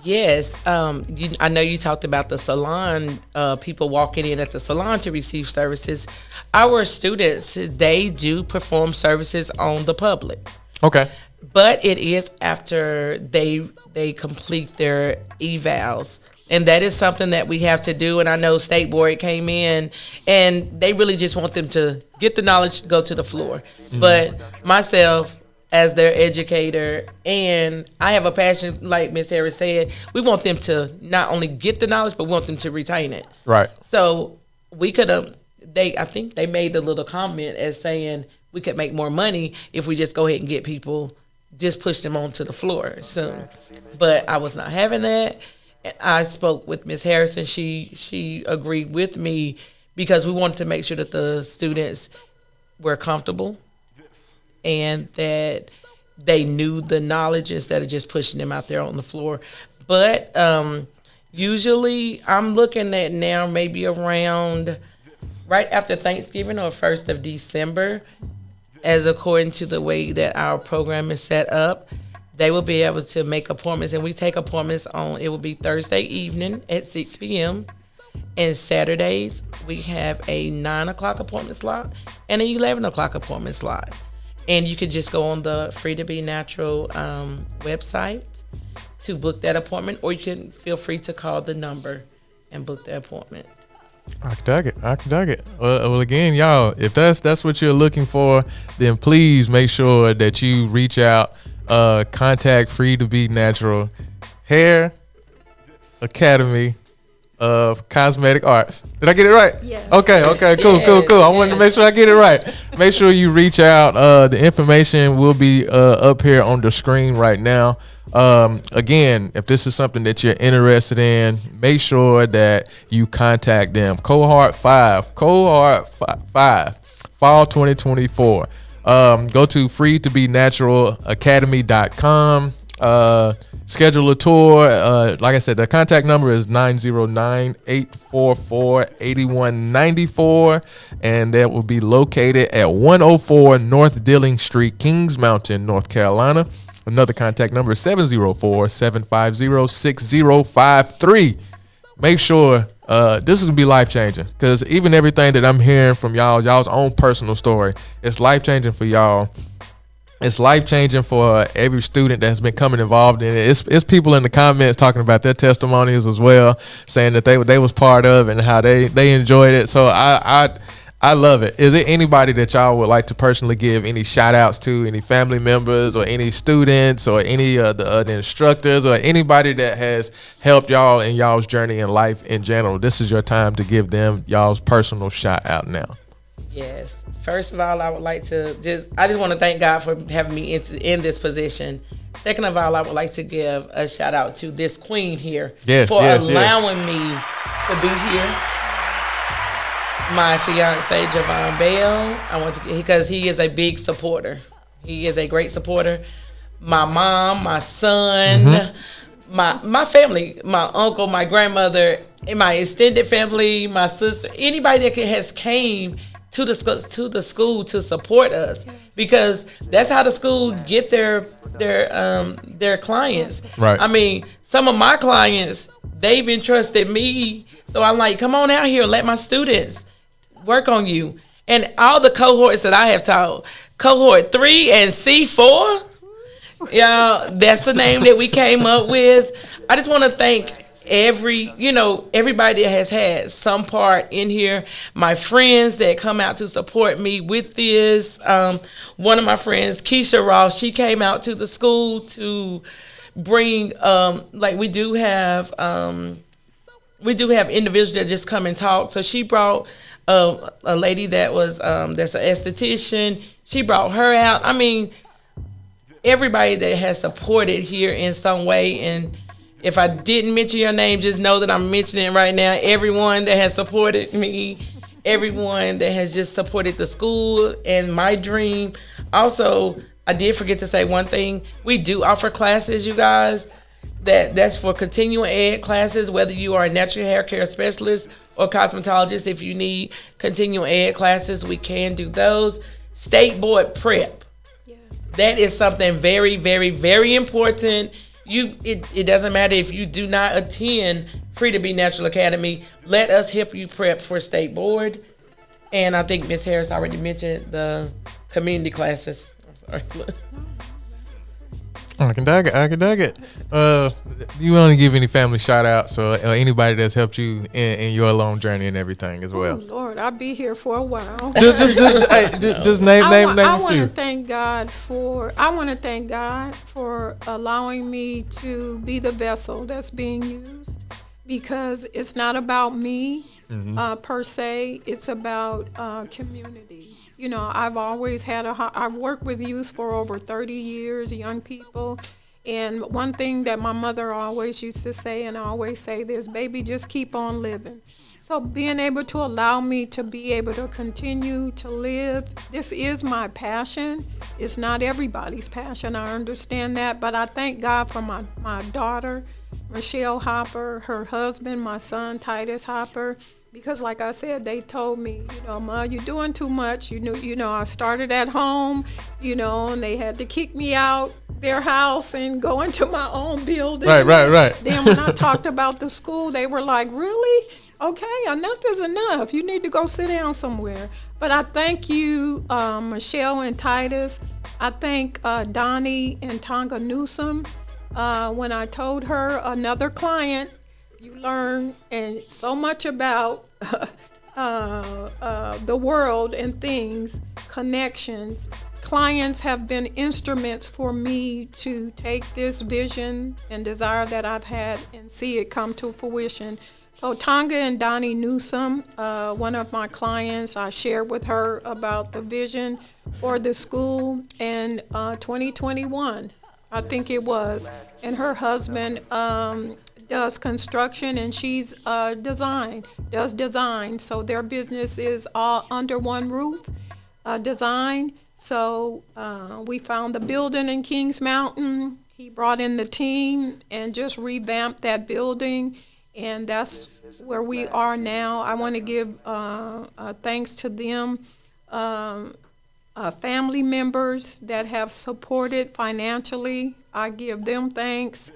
H: Yes, I know you talked about the salon, people walking in at the salon to receive services. Our students, they do perform services on the public.
A: Okay.
H: But it is after they complete their evals. And that is something that we have to do. And I know State Board came in and they really just want them to get the knowledge, go to the floor. Mm-hmm. But myself, as their educator, and I have a passion, like Ms. Harris said, we want them to not only get the knowledge, but we want them to retain it.
A: Right.
H: So we could have, I think they made the little comment as saying we could make more money if we just go ahead and get people, just push them onto the floor soon. But I was not having that. I spoke with Ms. Harris, and she agreed with me because we wanted to make sure that the students were comfortable and that they knew the knowledge instead of just pushing them out there on the floor. But usually I'm looking at now maybe around right after Thanksgiving or 1st of December, as according to the way that our program is set up. They will be able to make appointments, and we take appointments it will be Thursday evening at 6 p.m. And Saturdays, we have a 9 o'clock appointment slot and an 11 o'clock appointment slot. And you can just go on the Free2BNatural website to book that appointment, or you can feel free to call the number and book the appointment.
A: I can dug it. Well, again, y'all, if that's what you're looking for, then please make sure that you reach out. Contact Free2BNatural Hair Academy of Cosmetic Arts. Did I get it right?
G: Yes.
A: Okay, cool. I wanted to make sure I get it right. Make sure you reach out. The information will be up here on the screen right now. Again, if this is something that you're interested in, make sure that you contact them. Cohort 5, fall 2024. Go to Free2BNaturalAcademy.com. Schedule a tour. Like I said, the contact number is 909-844-8194, and that will be located at 104 North Dilling Street, Kings Mountain, North Carolina. Another contact number is 704-750-6053. Make sure this is gonna be life-changing, because even everything that I'm hearing from y'all's own personal story, it's life-changing for y'all. It's life-changing for every student that's been coming involved in it. It's people in the comments talking about their testimonials as well, saying that they was part of it and how they enjoyed it. So I love it. Is there anybody that y'all would like to personally give any shout-outs to, any family members or any students or any of the instructors or anybody that has helped y'all in y'all's journey in life in general? This is your time to give them y'all's personal shout-out now.
H: Yes. First of all, I would like to I just want to thank God for having me in this position. Second of all, I would like to give a shout out to this queen here for allowing me to be here. My fiance, Javon Bell, because he is a big supporter. He is a great supporter. My mom, my son, my family, my uncle, my grandmother, and my extended family, my sister, anybody that has came to the school to support us, because that's how the school get their clients.
A: Right.
H: I mean, some of my clients, they've entrusted me, so I'm like, come on out here, let my students work on you. And all the cohorts that I have taught, cohort 3 and C4, Yeah, that's the name that we came up with. I just want to thank everybody that has had some part in here. My friends that come out to support me with this. One of my friends, Keisha Ross, she came out to the school to bring, we do have individuals that just come and talk. So she brought a lady that was that's an esthetician. She brought her out. I mean, everybody that has supported here in some way. And if I didn't mention your name, just know that I'm mentioning it right now. Everyone that has supported me, everyone that has just supported the school and my dream. Also, I did forget to say one thing. We do offer classes, you guys. That's for continuing ed classes, whether you are a natural hair care specialist or cosmetologist. If you need continuing ed classes, we can do those. State board prep. Yes. That is something very, very, very important. It doesn't matter if you do not attend Free2BNatural Academy. Let us help you prep for state board. And I think Ms. Harris already mentioned the community classes. I'm sorry.
A: I can dig it. You want to give any family shout outs or anybody that's helped you in your long journey and everything as well?
G: Oh, Lord, I'll be here for a while.
A: just name a few.
G: I want to thank God for allowing me to be the vessel that's being used, because it's not about me per se. It's about community. You know, I've always had I've worked with youth for over 30 years, young people. And one thing that my mother always used to say, and I always say this, baby, just keep on living. So being able to allow me to be able to continue to live, this is my passion. It's not everybody's passion, I understand that. But I thank God for my daughter, Michelle Hopper, her husband, my son, Titus Hopper. Because like I said, they told me, Ma, you're doing too much. I started at home, and they had to kick me out their house and go into my own building.
A: Right.
G: Then when I talked about the school, they were like, really? Okay, enough is enough. You need to go sit down somewhere. But I thank you, Michelle and Titus. I thank Donnie and Tonga Newsom. When I told her another client, you learn and so much about the world and things, connections. Clients have been instruments for me to take this vision and desire that I've had and see it come to fruition. So Tonga and Donnie Newsom, one of my clients, I shared with her about the vision for the school in 2021, I think it was. And her husband does construction, and she's does design. So their business is all under one roof, design. So we found the building in Kings Mountain. He brought in the team and just revamped that building, and that's where we are now. I want to give thanks to them, family members that have supported financially. I give them thanks.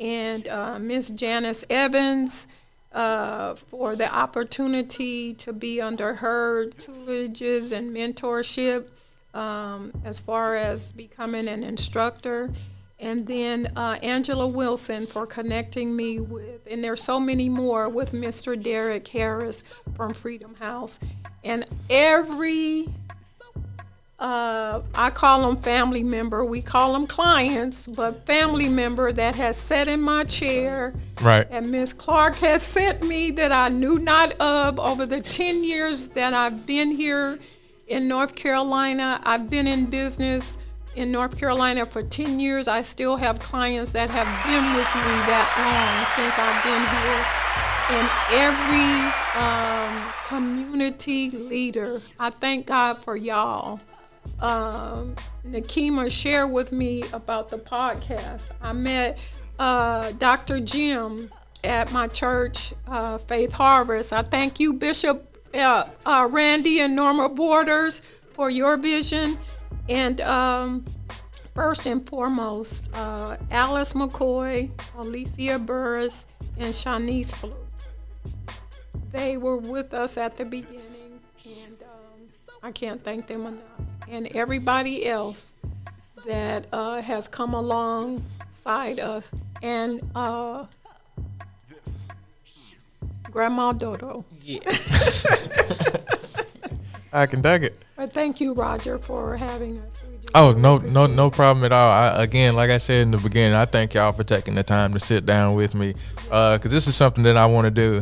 G: And Miss Janice Evans for the opportunity to be under her tutelages and mentorship as far as becoming an instructor. And then Angela Wilson for connecting me with, and there's so many more, with Mr. Derek Harris from Freedom House. And every I call them family member. We call them clients, but family member that has sat in my chair.
A: Right.
G: And Ms. Clark has sent me that I knew not of over the 10 years that I've been here in North Carolina. I've been in business in North Carolina for 10 years. I still have clients that have been with me that long since I've been here. And every community leader, I thank God for y'all. Nakima shared with me about the podcast. I met Dr. Jim at my church, Faith Harvest. I thank you, Bishop Randy and Norma Borders, for your vision. And first and foremost, Alice McCoy, Alicia Burris, and Shanice Flew. They were with us at the beginning, and I can't thank them enough. And everybody else that has come alongside us, and Grandma Dodo.
H: Yes.
A: I can dig it.
G: But thank you, Roger, for having us. We just
A: Oh,
G: really
A: no problem at all. Again, like I said in the beginning, I thank y'all for taking the time to sit down with me, because this is something that I want to do.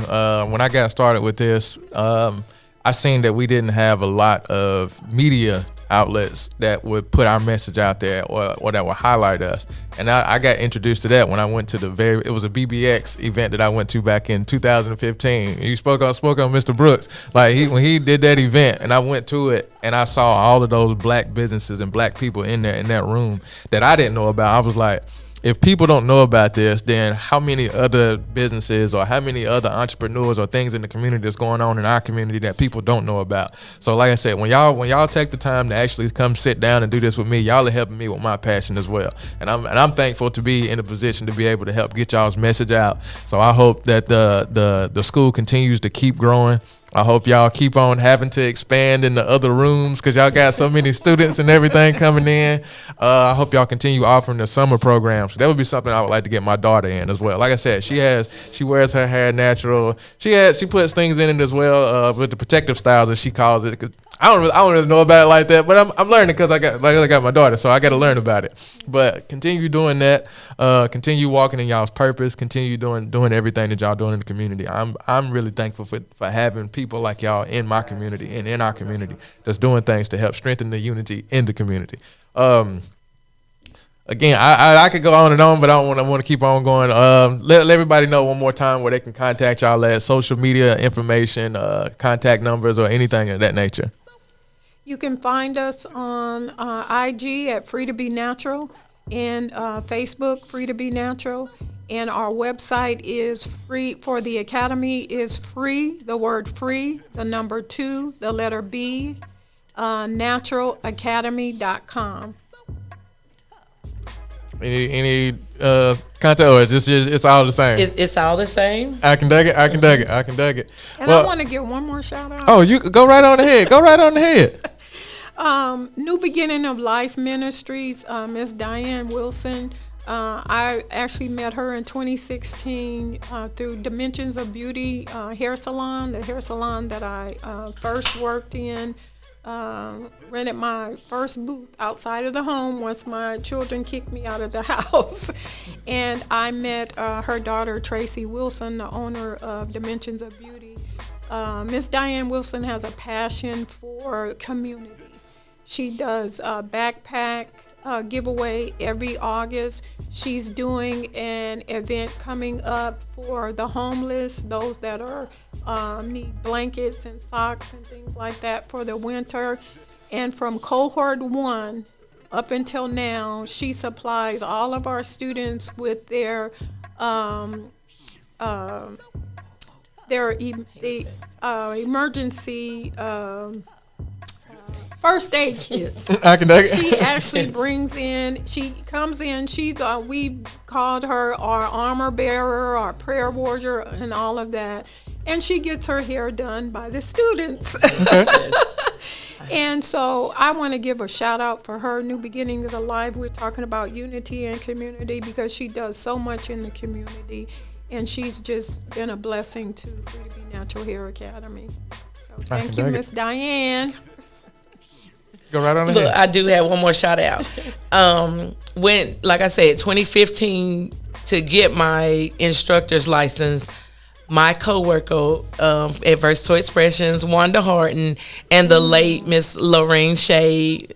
A: When I got started with this, I seen that we didn't have a lot of media outlets that would put our message out there or that would highlight us. And I got introduced to that when I went to it was a BBX event that I went to back in 2015. You spoke on Mr. Brooks. Like when he did that event, and I went to it and I saw all of those black businesses and black people in there in that room that I didn't know about. I was like, if people don't know about this, then how many other businesses or how many other entrepreneurs or things in the community that's going on in our community that people don't know about? So like I said, when y'all take the time to actually come sit down and do this with me, y'all are helping me with my passion as well. And I'm thankful to be in a position to be able to help get y'all's message out. So I hope that the school continues to keep growing. I hope y'all keep on having to expand in the other rooms because y'all got so many students and everything coming in. I hope y'all continue offering the summer programs. That would be something I would like to get my daughter in as well. Like I said, she wears her hair natural. She puts things in it as well with the protective styles as she calls it. I don't really know about it like that, but I'm learning because I got my daughter, so I got to learn about it. But continue doing that. Continue walking in y'all's purpose. Continue doing everything that y'all doing in the community. I'm really thankful for having people like y'all in my community and in our community that's doing things to help strengthen the unity in the community. Again, I could go on and on, but I want to keep on going. Let everybody know one more time where they can contact y'all at, social media information, contact numbers, or anything of that nature.
G: You can find us on IG at Free2BNatural and Facebook, Free2BNatural. And our website is free for the academy is free, the word free, the number 2, the letter B, naturalacademy.com.
A: Any contact, or it's all the same?
H: It's all the same.
A: I can dig it.
G: And I want to give one more shout out.
A: Oh, you go right on ahead.
G: New Beginning of Life Ministries, Miss Diane Wilson. I actually met her in 2016 through Dimensions of Beauty hair salon, the hair salon that I first worked in. Rented my first booth outside of the home once my children kicked me out of the house. And I met her daughter, Tracy Wilson, the owner of Dimensions of Beauty. Miss Diane Wilson has a passion for community. She does backpack giveaway every August. She's doing an event coming up for the homeless, those that are need blankets and socks and things like that for the winter. And from cohort 1 up until now, she supplies all of our students with their emergency first aid kits.
A: I can dig it.
G: She actually comes in, we called her our armor bearer, our prayer warrior, and all of that. And she gets her hair done by the students. And so I want to give a shout out for her. New Beginnings Alive. We're talking about unity and community because she does so much in the community. And she's just been a blessing to Free2BNatural Hair Academy. So thank you, Miss Diane.
A: Go right on ahead.
H: Look, I do have one more shout out. When, like I said, 2015, to get my instructor's license, my coworker at Versatile Expressions, Wanda Horton, and the late Miss Lorraine Shade,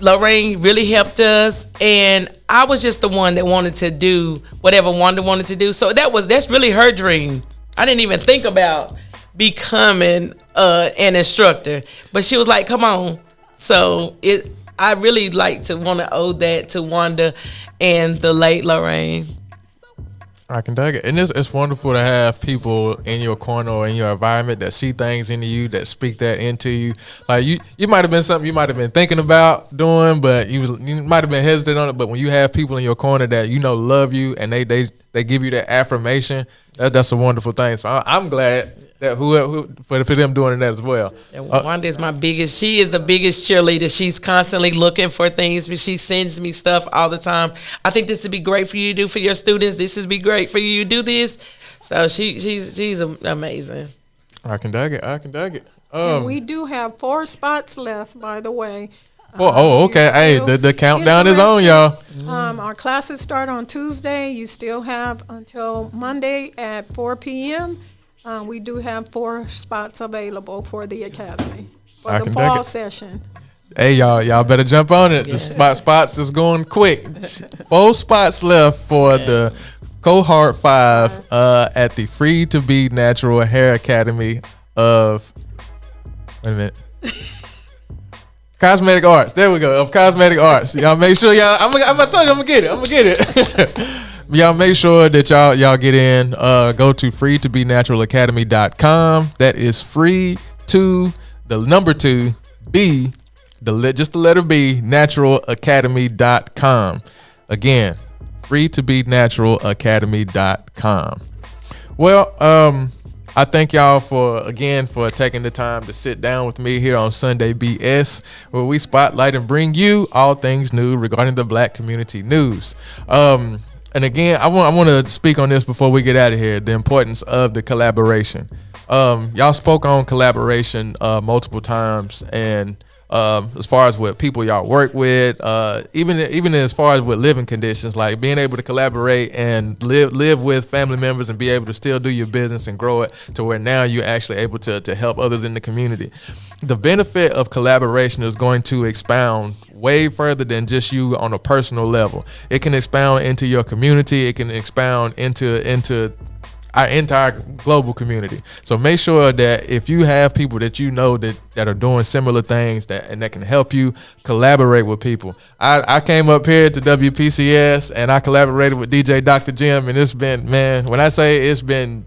H: Lorraine really helped us, and I was just the one that wanted to do whatever Wanda wanted to do. So that's really her dream. I didn't even think about becoming an instructor, but she was like, "Come on." So I really like to want to owe that to Wanda and the late Lorraine.
A: I can dig it. And it's wonderful to have people in your corner or in your environment that see things into you, that speak that into you. Like you might have been something you might have been thinking about doing, but you might have been hesitant on it. But when you have people in your corner that love you and they they give you that affirmation. That's a wonderful thing. So I'm glad that for them doing that as well.
H: And Wanda is she is the biggest cheerleader. She's constantly looking for things, but she sends me stuff all the time. I think this would be great for you to do for your students. This would be great for you to do this. So she's amazing.
A: I can dig it.
G: And we do have 4 spots left, by the way.
A: Okay. Hey, the countdown is on, y'all.
G: Our classes start on Tuesday. You still have until Monday at 4 p.m. We do have 4 spots available for the academy for the fall session.
A: Hey, y'all better jump on it. Yeah. The spots is going quick. 4 spots left for the cohort 5 at the Free2BNatural Hair Academy of. Wait a minute. Cosmetic Arts. There we go. Of Cosmetic Arts. Y'all make sure I'm gonna get it. Y'all make sure that y'all get in. Go to Free2BNaturalAcademy.com. That is free to the number 2 B, just the letter B, naturalacademy.com. Again, Free2BNaturalAcademy.com. Well, I thank y'all for taking the time to sit down with me here on SundayBS, where we spotlight and bring you all things new regarding the Black community news. And again, I want to speak on this before we get out of here, the importance of the collaboration. Y'all spoke on collaboration multiple times, and as far as what people y'all work with, even as far as with living conditions, like being able to collaborate and live with family members and be able to still do your business and grow it to where now you're actually able to help others in the community. The benefit of collaboration is going to expound way further than just you on a personal level. It can expound into your community. It can expound into our entire global community. So make sure that if you have people that you know that are doing similar things that can help you, collaborate with people. I came up here to WPCS and I collaborated with DJ Dr. Jim, and it's been, man, when I say it's been,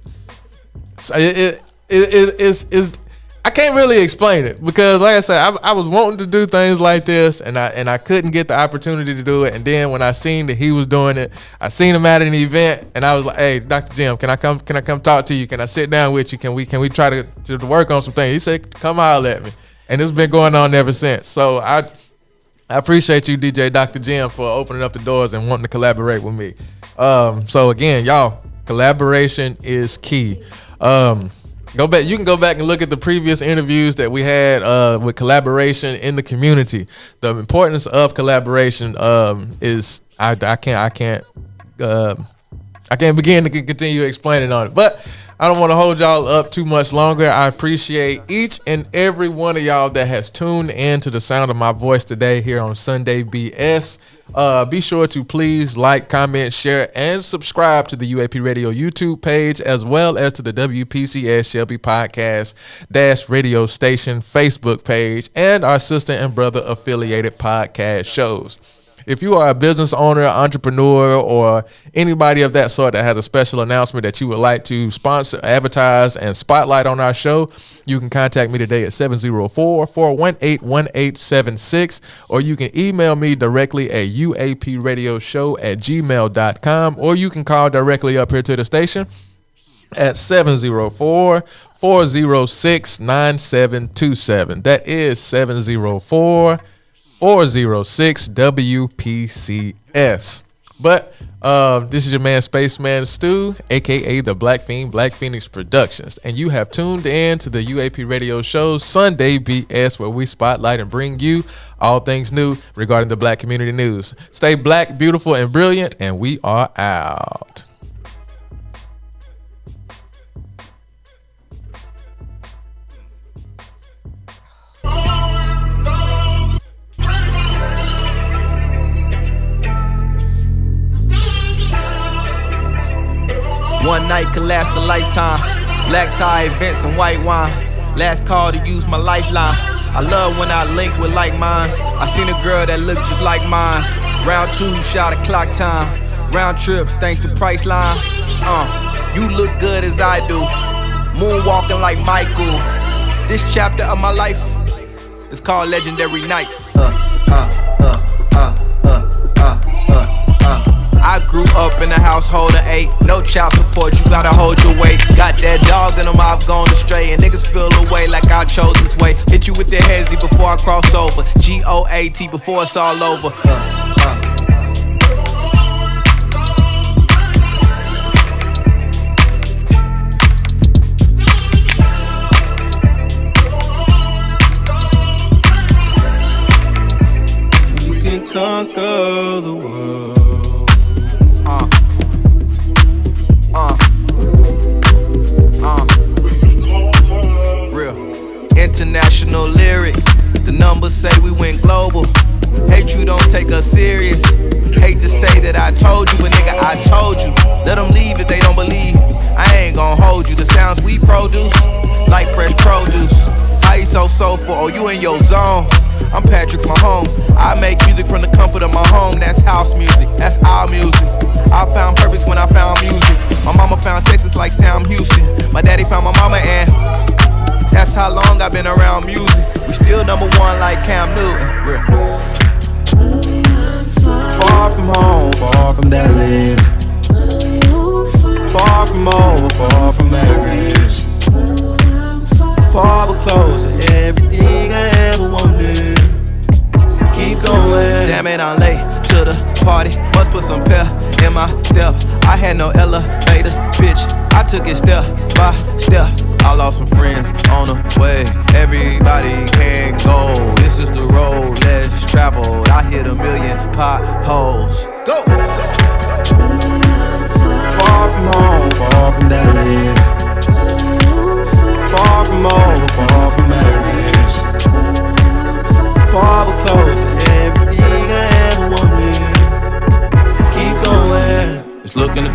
A: it's I can't really explain it, because like I said, I was wanting to do things like this, and I couldn't get the opportunity to do it. And then when I seen that he was doing it, I seen him at an event, and I was like, "Hey, Dr. Jim, can I come talk to you? Can I sit down with you? Can we try to work on some things?" He said, "Come holler at me," and it's been going on ever since. So I appreciate you, DJ Dr. Jim, for opening up the doors and wanting to collaborate with me. So again, y'all, collaboration is key. You can go back and look at the previous interviews that we had with collaboration in the community. The importance of collaboration is I can't begin to continue explaining on it. But I don't want to hold y'all up too much longer. I appreciate each and every one of y'all that has tuned in to the sound of my voice today here on SundayBS. Be sure to please like, comment, share, and subscribe to the UAPRadio YouTube page, as well as to the WPCS Shelby Podcast Radio Station Facebook page, and our sister and brother affiliated podcast shows. If you are a business owner, entrepreneur, or anybody of that sort that has a special announcement that you would like to sponsor, advertise, and spotlight on our show, you can contact me today at 704-418-1876, or you can email me directly at uapradioshow@gmail.com, or you can call directly up here to the station at 704-406-9727. That is 704-406-WPCS. But this is your man, Spaceman Stu, a.k.a. the Black Fiend, Black Phoenix Productions. And you have tuned in to the UAP radio show, SundayBS, where we spotlight and bring you all things new regarding the Black community news. Stay black, beautiful, and brilliant, and we are out.
I: One night could last a lifetime. Black tie events and white wine. Last call to use my lifeline. I love when I link with like minds. I seen a girl that looked just like mine. Round 2, shot at clock time. Round trips, thanks to Priceline. You look good as I do. Moonwalking like Michael. This chapter of my life is called Legendary Nights. I Grew up in a household of 8. No child support, you gotta hold your weight. Got that dog in them, I've gone astray. And niggas feel away like I chose this way. Hit you with the hezzy before I cross over. GOAT before it's all over.
J: We can conquer the world.
I: Real international lyric. The numbers say we went global. Hate you, don't take us serious. Hate to say that I told you, but nigga, I told you. Let them leave if they don't believe. I ain't gon' hold you. The sounds we produce, like fresh produce. How you so soulful? Oh, you in your zone. I'm Patrick Mahomes. I make music from the comfort of my home. That's house music, that's our music. I found purpose when I found music. My mama found Texas like Sam Houston. My daddy found my mama, and that's how long I've been around music. We still number one like Cam Newton. Real.
J: Far from home, far from Dallas. Far from over, far from marriage. Far but close to everything I ever wanted. Keep going.
I: Damn it, I'm late to the party. Must put some pep in my step. I had no elevators, bitch. I took it step by step. I lost some friends on the way. Everybody can go. This is the road less traveled. I hit 1,000,000 potholes. Go!
J: Far from home, far from Dallas. Far from over, far from marriage. Far but close to everything I ever wanted. Keep going.
I: It's looking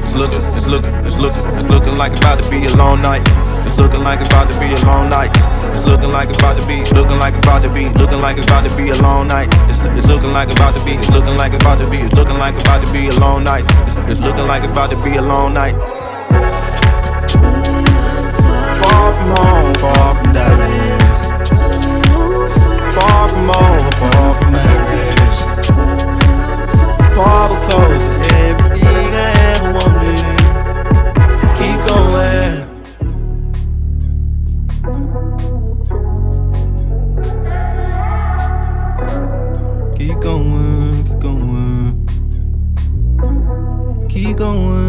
I: like it's about to be a long night. It's looking like it's about to be a long night. It's looking like it's about to be, looking like it's about to be, looking like it's about to be a long night. It's looking like it's about to be, it's looking like it's about to be, it's looking like it's about to be a long night. It's looking like it's about to be a long night.
J: Far from home, far from Dallas. Far from over, far from marriage. Far but close to everything I ever wanted. Keep going. Keep going, keep going. Keep going.